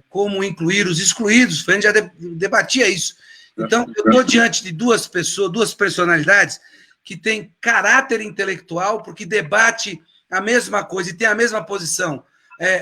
como incluir os excluídos, o Foiane já debatia isso. Então, eu estou diante de 2 pessoas, 2 personalidades que têm caráter intelectual, porque debate a mesma coisa e tem a mesma posição.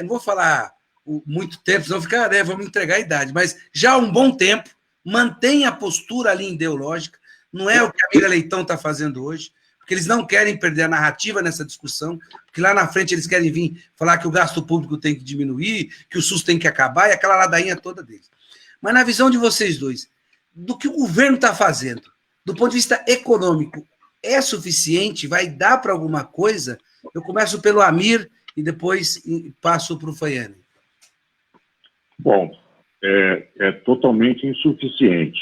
Não vou falar muito tempo, senão vamos entregar a idade, mas já há um bom tempo, mantém a postura ali ideológica, não é o que a Mira Leitão está fazendo hoje, porque eles não querem perder a narrativa nessa discussão, porque lá na frente eles querem vir falar que o gasto público tem que diminuir, que o SUS tem que acabar, e aquela ladainha toda deles. Mas na visão de vocês dois, do que o governo está fazendo, do ponto de vista econômico, é suficiente? Vai dar para alguma coisa? Eu começo pelo Amir e depois passo para o Foiane. Bom, é totalmente insuficiente,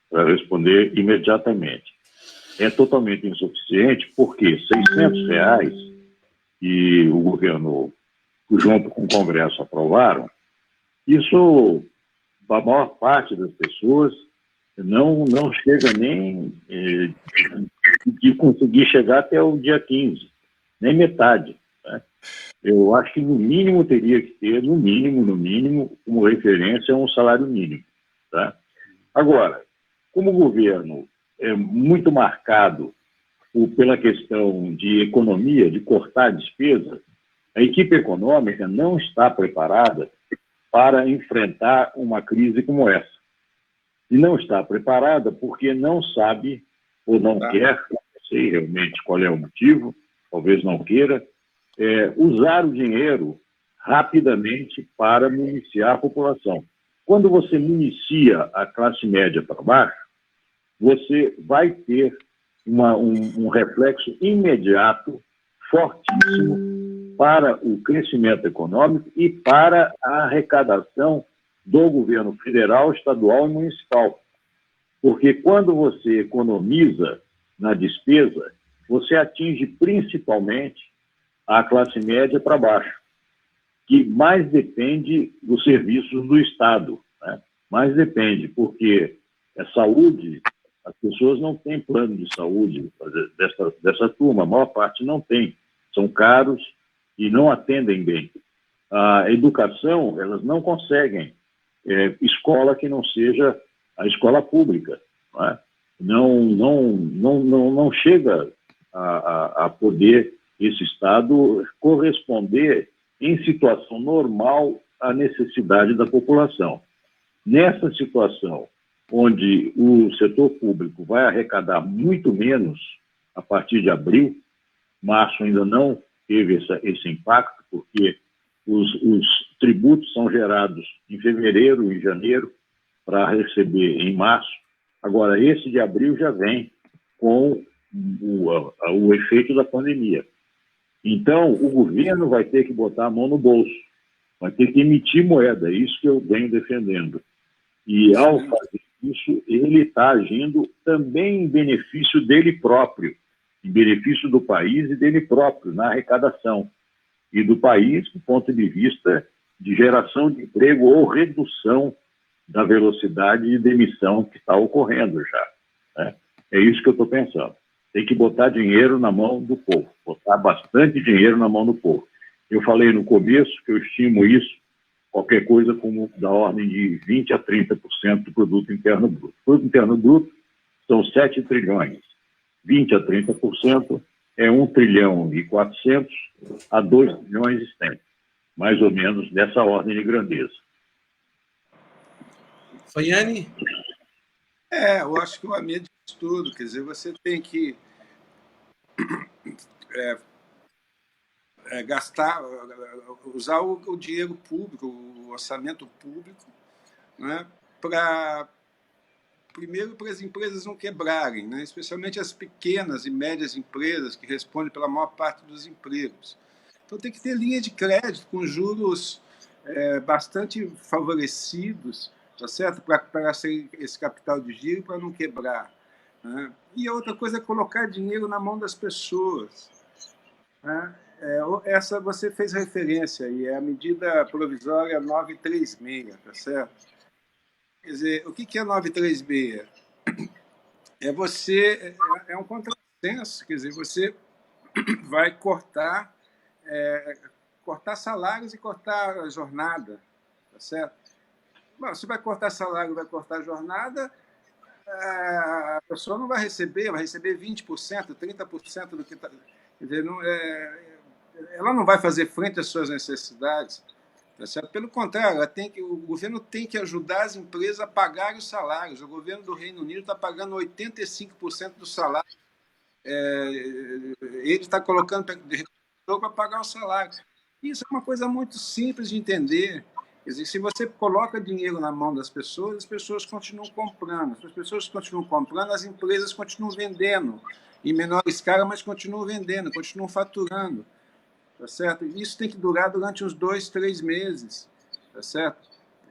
para responder imediatamente. É totalmente insuficiente porque R$600 que o governo, junto com o Congresso, aprovaram, Isso, a maior parte das pessoas não chega nem de conseguir chegar até o dia 15, nem metade. Né? Eu acho que no mínimo teria que ter, no mínimo, como referência, um salário mínimo. Tá? Agora, como o governo é muito marcado pela questão de economia, de cortar a despesa, a equipe econômica não está preparada para enfrentar uma crise como essa. E não está preparada porque não sabe ou não quer, não sei realmente qual é o motivo, talvez não queira, usar o dinheiro rapidamente para municiar a população. Quando você municia a classe média para baixo, você vai ter um reflexo imediato, fortíssimo, para o crescimento econômico e para a arrecadação do governo federal, estadual e municipal. Porque quando você economiza na despesa, você atinge principalmente a classe média para baixo, que mais depende dos serviços do Estado, né? Mais depende, porque a saúde, as pessoas não têm plano de saúde dessa turma, a maior parte não tem, são caros e não atendem bem. A educação, elas não conseguem escola que não seja a escola pública, não é? Não chega a poder esse Estado corresponder em situação normal à necessidade da população. Nessa situação, onde o setor público vai arrecadar muito menos a partir de abril, março ainda não teve esse impacto, porque os tributos são gerados em fevereiro e janeiro para receber em março. Agora, esse de abril já vem com o efeito da pandemia. Então, o governo vai ter que botar a mão no bolso, vai ter que emitir moeda, é isso que eu venho defendendo. E, ao fazer isso, ele está agindo também em benefício dele próprio, em benefício do país e dele próprio, na arrecadação. E do país, do ponto de vista de geração de emprego ou redução da velocidade de demissão que está ocorrendo já. Né? É isso que eu estou pensando. Tem que botar dinheiro na mão do povo, botar bastante dinheiro na mão do povo. Eu falei no começo que eu estimo isso, qualquer coisa como da ordem de 20% a 30% do produto interno bruto. O produto interno bruto são 7 trilhões. 20% a 30% é 1 trilhão e 400 a 2 trilhões e 100. Mais ou menos dessa ordem de grandeza. Fanhani? Eu acho que o Amir diz tudo. Quer dizer, você tem que gastar, usar o dinheiro público, o orçamento público, né, primeiro para as empresas não quebrarem, né, especialmente as pequenas e médias empresas que respondem pela maior parte dos empregos. Então tem que ter linha de crédito com juros bastante favorecidos, tá certo? Para ser esse capital de giro, para não quebrar. Né? E a outra coisa é colocar dinheiro na mão das pessoas. Né? Essa você fez referência aí, é a medida provisória 936, tá certo? Quer dizer, o que é 936? É um contrassenso, quer dizer, você vai cortar salários e cortar jornada, tá certo? Bom, se vai cortar salário, vai cortar jornada, a pessoa não vai receber 20%, 30% do que está... Quer dizer, ela não vai fazer frente às suas necessidades, tá certo? Pelo contrário, o governo tem que ajudar as empresas a pagarem os salários. O governo do Reino Unido está pagando 85% do salário. Ele está colocando para pagar o salário. Isso é uma coisa muito simples de entender. Quer dizer, se você coloca dinheiro na mão das pessoas, as pessoas continuam comprando. Se as pessoas continuam comprando, as empresas continuam vendendo. Em menor escala, mas continuam vendendo, continuam faturando. Tá certo? Isso tem que durar durante uns 2, 3 meses. Tá certo?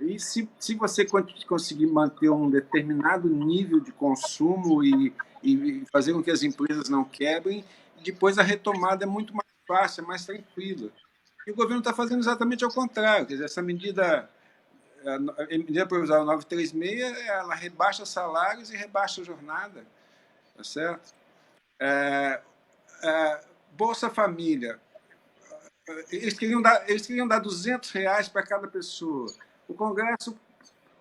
E se você conseguir manter um determinado nível de consumo e fazer com que as empresas não quebrem, depois a retomada é muito mais fácil, é mais tranquila. E o governo está fazendo exatamente ao contrário. Quer dizer, essa medida a medida provisória 936, ela rebaixa salários e rebaixa a jornada, tá certo? Bolsa Família, eles queriam dar R$200 para cada pessoa. O Congresso,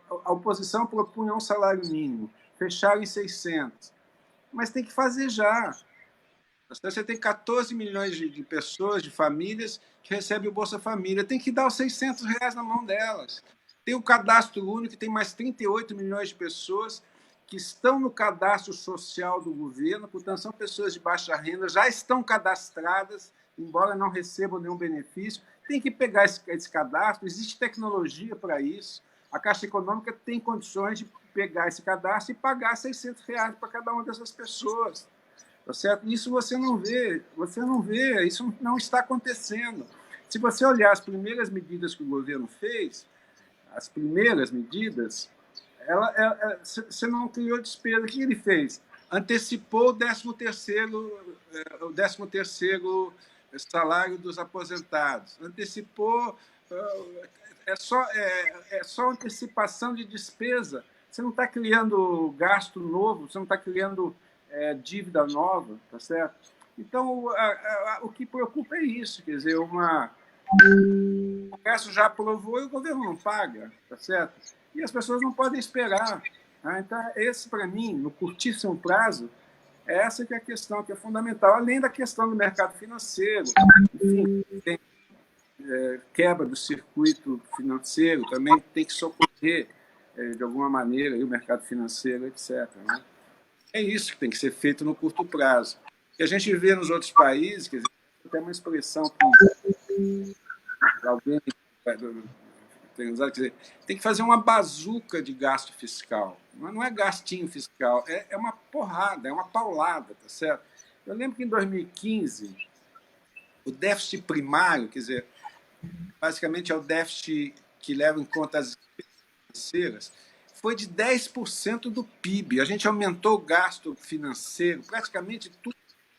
a oposição propunha um salário mínimo, fecharam em 600. Mas tem que fazer já. Você tem 14 milhões de pessoas, de famílias, que recebem o Bolsa Família. Tem que dar os R$600 na mão delas. Tem o Cadastro Único, que tem mais 38 milhões de pessoas que estão no cadastro social do governo, portanto, são pessoas de baixa renda, já estão cadastradas, embora não recebam nenhum benefício. Tem que pegar esse cadastro, existe tecnologia para isso. A Caixa Econômica tem condições de pegar esse cadastro e pagar R$600 para cada uma dessas pessoas. Tá certo? Isso você não vê, isso não está acontecendo. Se você olhar as primeiras medidas que o governo fez, as primeiras medidas, você não criou despesa. O que ele fez? Antecipou o 13º salário dos aposentados. Antecipou... É só antecipação de despesa. Você não está criando gasto novo, você não está criando dívida nova, tá certo? Então, o que preocupa é isso, quer dizer, o Congresso já aprovou e o governo não paga, tá certo? E as pessoas não podem esperar. Tá? Então, esse, para mim, no curtíssimo prazo, essa que é a questão que é fundamental, além da questão do mercado financeiro. Enfim, tem quebra do circuito financeiro, também tem que socorrer, de alguma maneira, o mercado financeiro, etc. Né? É isso que tem que ser feito no curto prazo. O que a gente vê nos outros países, quer dizer, tem uma expressão que alguém tem usado, quer dizer, tem que fazer uma bazuca de gasto fiscal. Não é gastinho fiscal, é uma porrada, é uma paulada, tá certo? Eu lembro que em 2015, o déficit primário, quer dizer, basicamente é o déficit que leva em conta as financeiras, foi de 10% do PIB. A gente aumentou o gasto financeiro, praticamente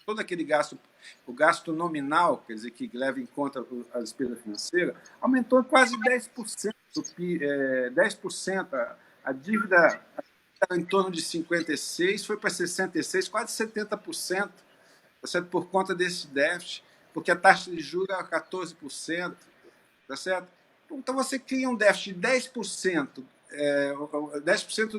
todo aquele gasto, o gasto nominal, quer dizer, que leva em conta a despesa financeira, aumentou quase 10% do PIB, 10%. A dívida estava em torno de 56%, foi para 66%, quase 70%, tá certo? Por conta desse déficit, porque a taxa de juros era 14%, tá certo? Então você cria um déficit de 10%, 10%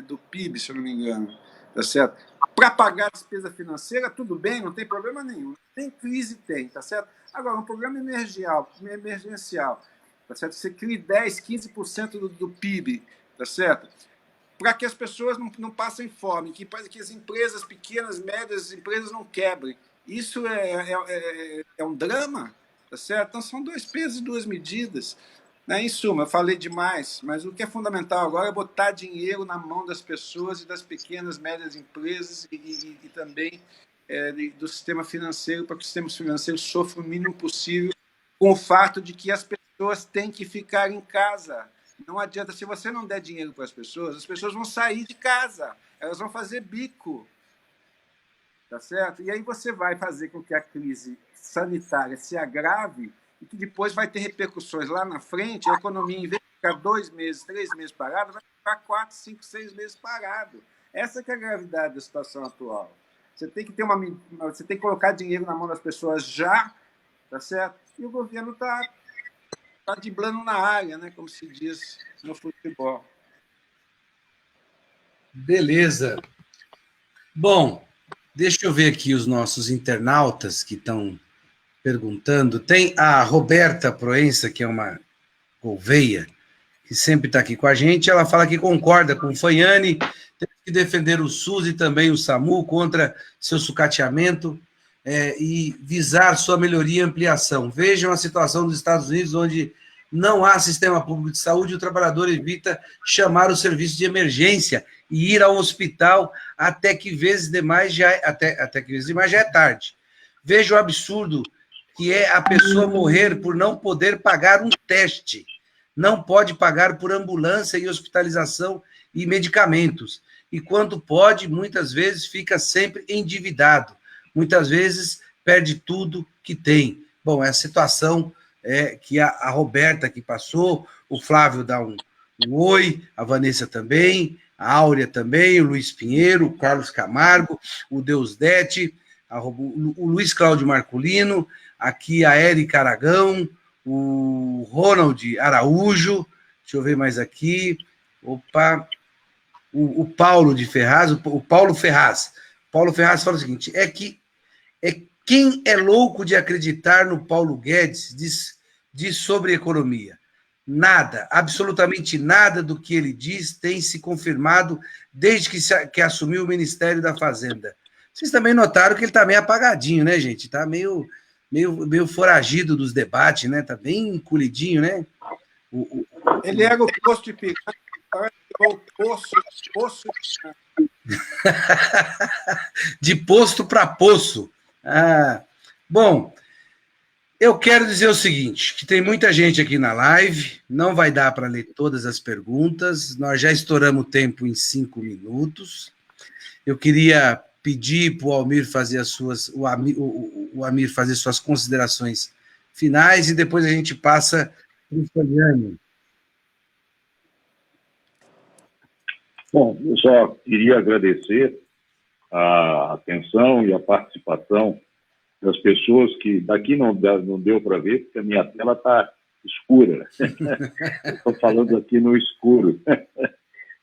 do PIB, se eu não me engano, tá certo? Para pagar a despesa financeira, tudo bem, não tem problema nenhum. Tem crise, tá certo? Agora, um programa emergencial, tá certo? Você cria 10%, 15% do PIB, tá certo? Para que as pessoas não passem fome, que as empresas pequenas, médias, empresas não quebrem. Isso é um drama, tá certo? Então, são 2 pesos e 2 medidas. Em suma, eu falei demais, mas o que é fundamental agora é botar dinheiro na mão das pessoas e das pequenas, médias empresas e também do sistema financeiro, para que o sistema financeiro sofra o mínimo possível com o fato de que as pessoas têm que ficar em casa. Não adianta, se você não der dinheiro para as pessoas vão sair de casa, elas vão fazer bico, tá certo? E aí você vai fazer com que a crise sanitária se agrave e que depois vai ter repercussões lá na frente. A economia, em vez de ficar 2 meses, 3 meses parada, vai ficar 4, 5, 6 meses parado. Essa que é a gravidade da situação atual. Você tem que colocar dinheiro na mão das pessoas já, tá certo? E o governo está driblando na área, né, como se diz no futebol. Beleza. Bom, deixa eu ver aqui os nossos internautas que estão perguntando. Tem a Roberta Proença, que é uma Gouveia, que sempre está aqui com a gente. Ela fala que concorda com o Fanhani, tem que defender o SUS e também o SAMU contra seu sucateamento e visar sua melhoria e ampliação. Vejam a situação dos Estados Unidos, onde não há sistema público de saúde, o trabalhador evita chamar o serviço de emergência e ir ao hospital até que vezes demais já é tarde. Veja o absurdo que é a pessoa morrer por não poder pagar um teste. Não pode pagar por ambulância e hospitalização e medicamentos. E quando pode, muitas vezes fica sempre endividado. Muitas vezes perde tudo que tem. Bom, é a situação que a Roberta que passou, o Flávio dá um oi, a Vanessa também, a Áurea também, o Luiz Pinheiro, o Carlos Camargo, o Deusdete, o Luiz Cláudio Marculino, aqui a Érica Aragão, o Ronald Araújo, deixa eu ver mais aqui, opa, o Paulo de Ferraz, o Paulo Ferraz. Paulo Ferraz fala o seguinte, quem é louco de acreditar no Paulo Guedes diz sobre economia. Nada, absolutamente nada do que ele diz tem se confirmado desde que assumiu o Ministério da Fazenda. Vocês também notaram que ele está meio apagadinho, né, gente? Está meio foragido dos debates, né? Está bem encolhidinho, né? Ele era o posto de pirâmide, agora virou o poço. De posto para poço. Bom, eu quero dizer o seguinte, que tem muita gente aqui na live, não vai dar para ler todas as perguntas, nós já estouramos o tempo em 5 minutos. Eu queria pedir para o Almir fazer o Amir fazer suas considerações finais e depois a gente passa para o Fabiano. Bom, eu só queria agradecer a atenção e a participação das pessoas que daqui não deu para ver, porque a minha tela está escura. Estou falando aqui no escuro.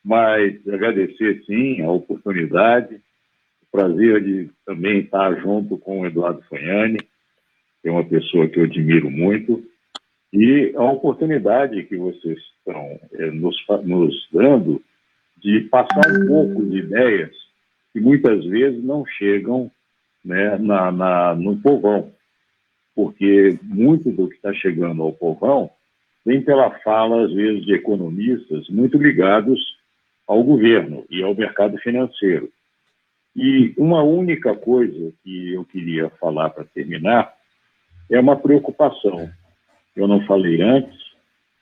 Mas agradecer, sim, a oportunidade, o prazer de também estar junto com o Eduardo Fagnani, que é uma pessoa que eu admiro muito, e a oportunidade que vocês estão nos dando de passar um pouco de ideias que muitas vezes não chegam, né, no povão, porque muito do que está chegando ao povão vem pela fala, às vezes, de economistas muito ligados ao governo e ao mercado financeiro. E uma única coisa que eu queria falar para terminar é uma preocupação. Eu não falei antes,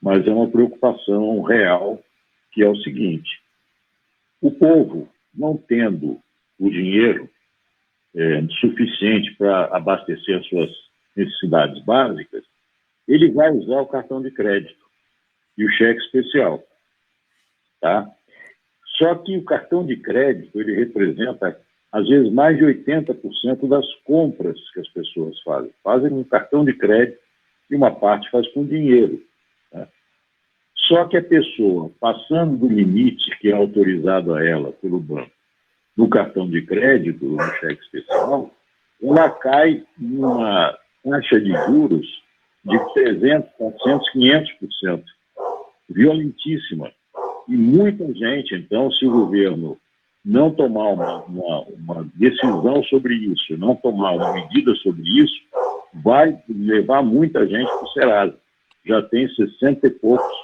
mas é uma preocupação real, que é o seguinte: o povo, não tendo o dinheiro suficiente para abastecer as suas necessidades básicas, ele vai usar o cartão de crédito e o cheque especial. Tá? Só que o cartão de crédito, ele representa, às vezes, mais de 80% das compras que as pessoas fazem. Fazem com cartão de crédito e uma parte faz com dinheiro. Tá? Só que a pessoa, passando do limite que é autorizado a ela pelo banco, no cartão de crédito, no cheque especial, ela cai numa taxa de juros de 300%, 400%, 500%. Violentíssima. E muita gente, então, se o governo não tomar uma decisão sobre isso, não tomar uma medida sobre isso, vai levar muita gente para o Serasa. Já tem 60 e poucos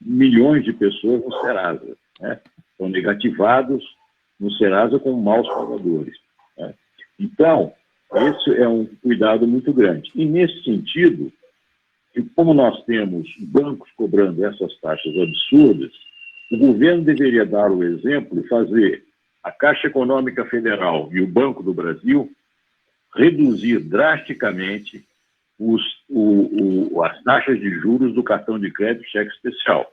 milhões de pessoas no Serasa, né? Estão negativados no Serasa como maus pagadores, né? Então, esse é um cuidado muito grande. E, nesse sentido, como nós temos bancos cobrando essas taxas absurdas, o governo deveria dar o exemplo e fazer a Caixa Econômica Federal e o Banco do Brasil reduzir drasticamente as taxas de juros do cartão de crédito e cheque especial.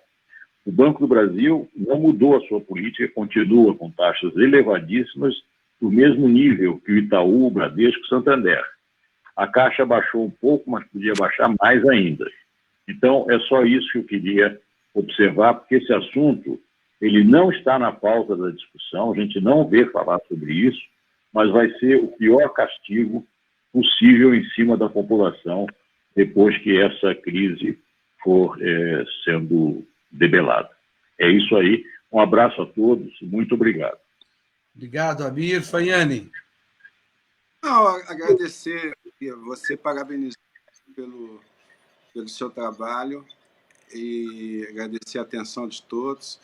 O Banco do Brasil não mudou a sua política, continua com taxas elevadíssimas, do mesmo nível que o Itaú, o Bradesco e o Santander. A Caixa baixou um pouco, mas podia baixar mais ainda. Então, é só isso que eu queria observar, porque esse assunto ele não está na pauta da discussão, a gente não vê falar sobre isso, mas vai ser o pior castigo possível em cima da população depois que essa crise for sendo debelada. É isso aí. Um abraço a todos. Muito obrigado. Obrigado, Amir. Fagnani. Não, agradecer você, parabenizar pelo seu trabalho e agradecer a atenção de todos.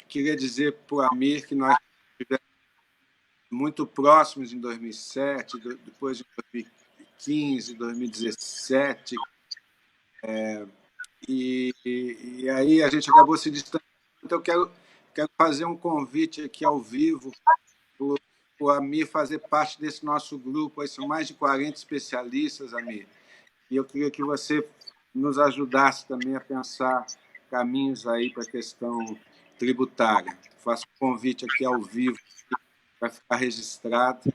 Queria dizer para o Amir que nós estivemos muito próximos em 2007, depois de 2015, 2017, e aí a gente acabou se distanciando. Então, eu quero fazer um convite aqui ao vivo para o Amir fazer parte desse nosso grupo. Aí são mais de 40 especialistas, Amir, E eu queria que você nos ajudasse também a pensar caminhos aí para a questão tributária. Faço um convite aqui ao vivo para ficar registrado.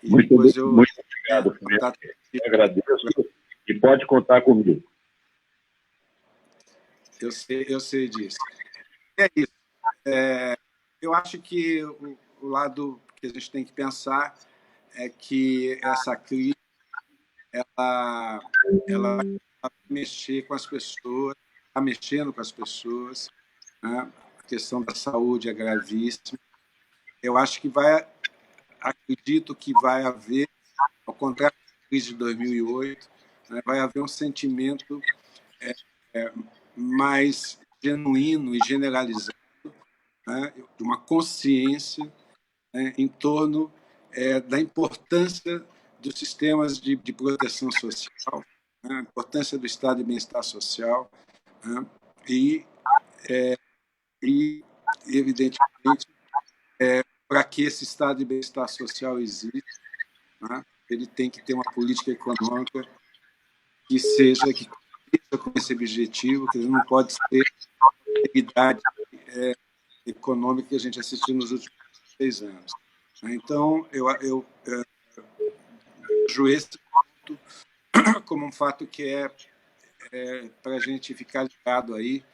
E Muito obrigado, contato. Eu agradeço e pode contar comigo. Eu sei disso. É isso. Eu acho que o lado que a gente tem que pensar é que essa crise ela vai mexer com as pessoas, está mexendo com as pessoas, né? A questão da saúde é gravíssima. Eu acho que acredito que vai haver, ao contrário da crise de 2008, né, vai haver um sentimento mais genuíno e generalizado, né, de uma consciência, né, em torno da importância dos sistemas de proteção social, né, a importância do estado de bem-estar social, né, e, evidentemente, para que esse estado de bem-estar social exista, né, ele tem que ter uma política econômica que seja com esse objetivo, que não pode ser a atividade econômica que a gente assistiu nos últimos 6 anos. Então, eu vejo esse ponto como um fato que é para a gente ficar ligado aí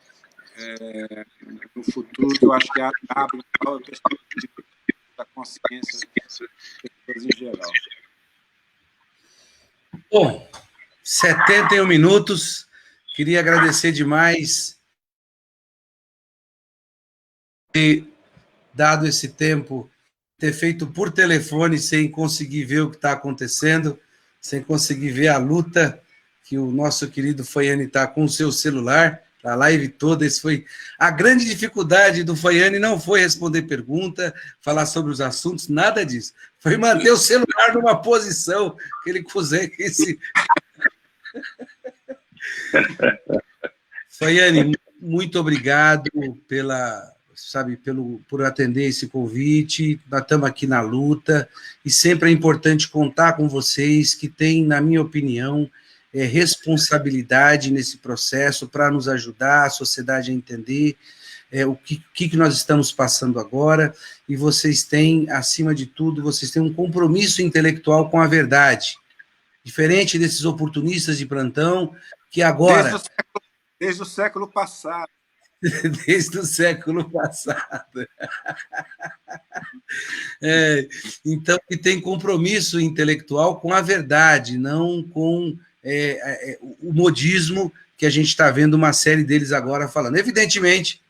no futuro, que eu acho que abre uma nova perspectiva da consciência das pessoas em geral. Bom, 71 minutos. Queria agradecer demais ter dado esse tempo, ter feito por telefone sem conseguir ver o que está acontecendo, sem conseguir ver a luta que o nosso querido Faiane está com o seu celular, a live toda. Isso foi a grande dificuldade do Faiane, não foi responder pergunta, falar sobre os assuntos, nada disso. Foi manter o celular numa posição que ele consegue. Faiane, muito obrigado por atender esse convite. Nós estamos aqui na luta e sempre é importante contar com vocês que têm, na minha opinião, responsabilidade nesse processo para nos ajudar, a sociedade a entender o que nós estamos passando agora, e vocês têm, acima de tudo, vocês têm um compromisso intelectual com a verdade, diferente desses oportunistas de plantão que agora... Desde o século passado. Desde o século passado. Então, que tem compromisso intelectual com a verdade, não com o modismo que a gente está vendo uma série deles agora falando. Evidentemente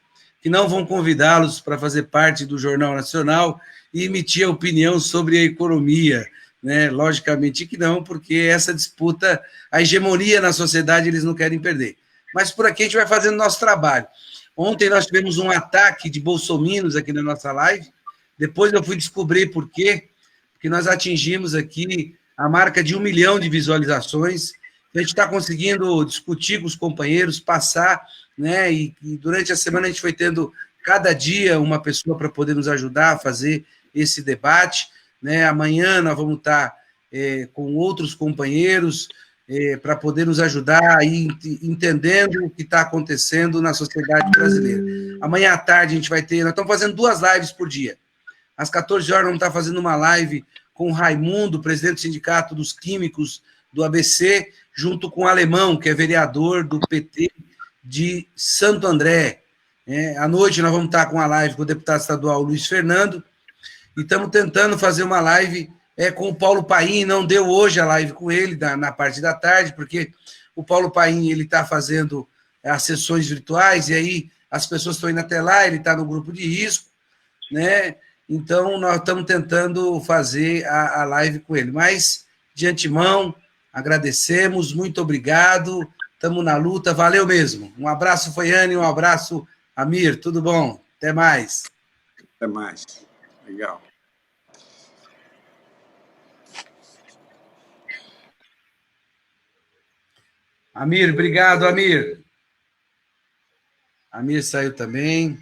que não vão convidá-los para fazer parte do Jornal Nacional e emitir a opinião sobre a economia, né? Logicamente que não, porque essa disputa, a hegemonia na sociedade, eles não querem perder. Mas por aqui a gente vai fazendo nosso trabalho. Ontem nós tivemos um ataque de bolsominions aqui na nossa live, depois eu fui descobrir por quê, porque nós atingimos aqui a marca de 1 milhão de visualizações, a gente está conseguindo discutir com os companheiros, passar, né, e durante a semana a gente foi tendo cada dia uma pessoa para poder nos ajudar a fazer esse debate, né. Amanhã nós vamos estar com outros companheiros, para poder nos ajudar aí entendendo o que está acontecendo na sociedade brasileira. Amanhã à tarde a gente vai ter, nós estamos fazendo 2 lives por dia. Às 14 horas vamos estar fazendo uma live com o Raimundo, presidente do Sindicato dos Químicos do ABC, junto com o Alemão, que é vereador do PT de Santo André. À noite nós vamos estar com a live com o deputado estadual Luiz Fernando, e estamos tentando fazer uma live com o Paulo Paim. Não deu hoje a live com ele na parte da tarde, porque o Paulo Paim está fazendo as sessões virtuais, e aí as pessoas estão indo até lá, ele está no grupo de risco, né? Então, nós estamos tentando fazer a live com ele. Mas, de antemão, agradecemos, muito obrigado, estamos na luta, valeu mesmo. Um abraço, Faiane, um abraço, Amir, tudo bom? Até mais. Até mais. Legal. Amir, obrigado, Amir. Amir saiu também.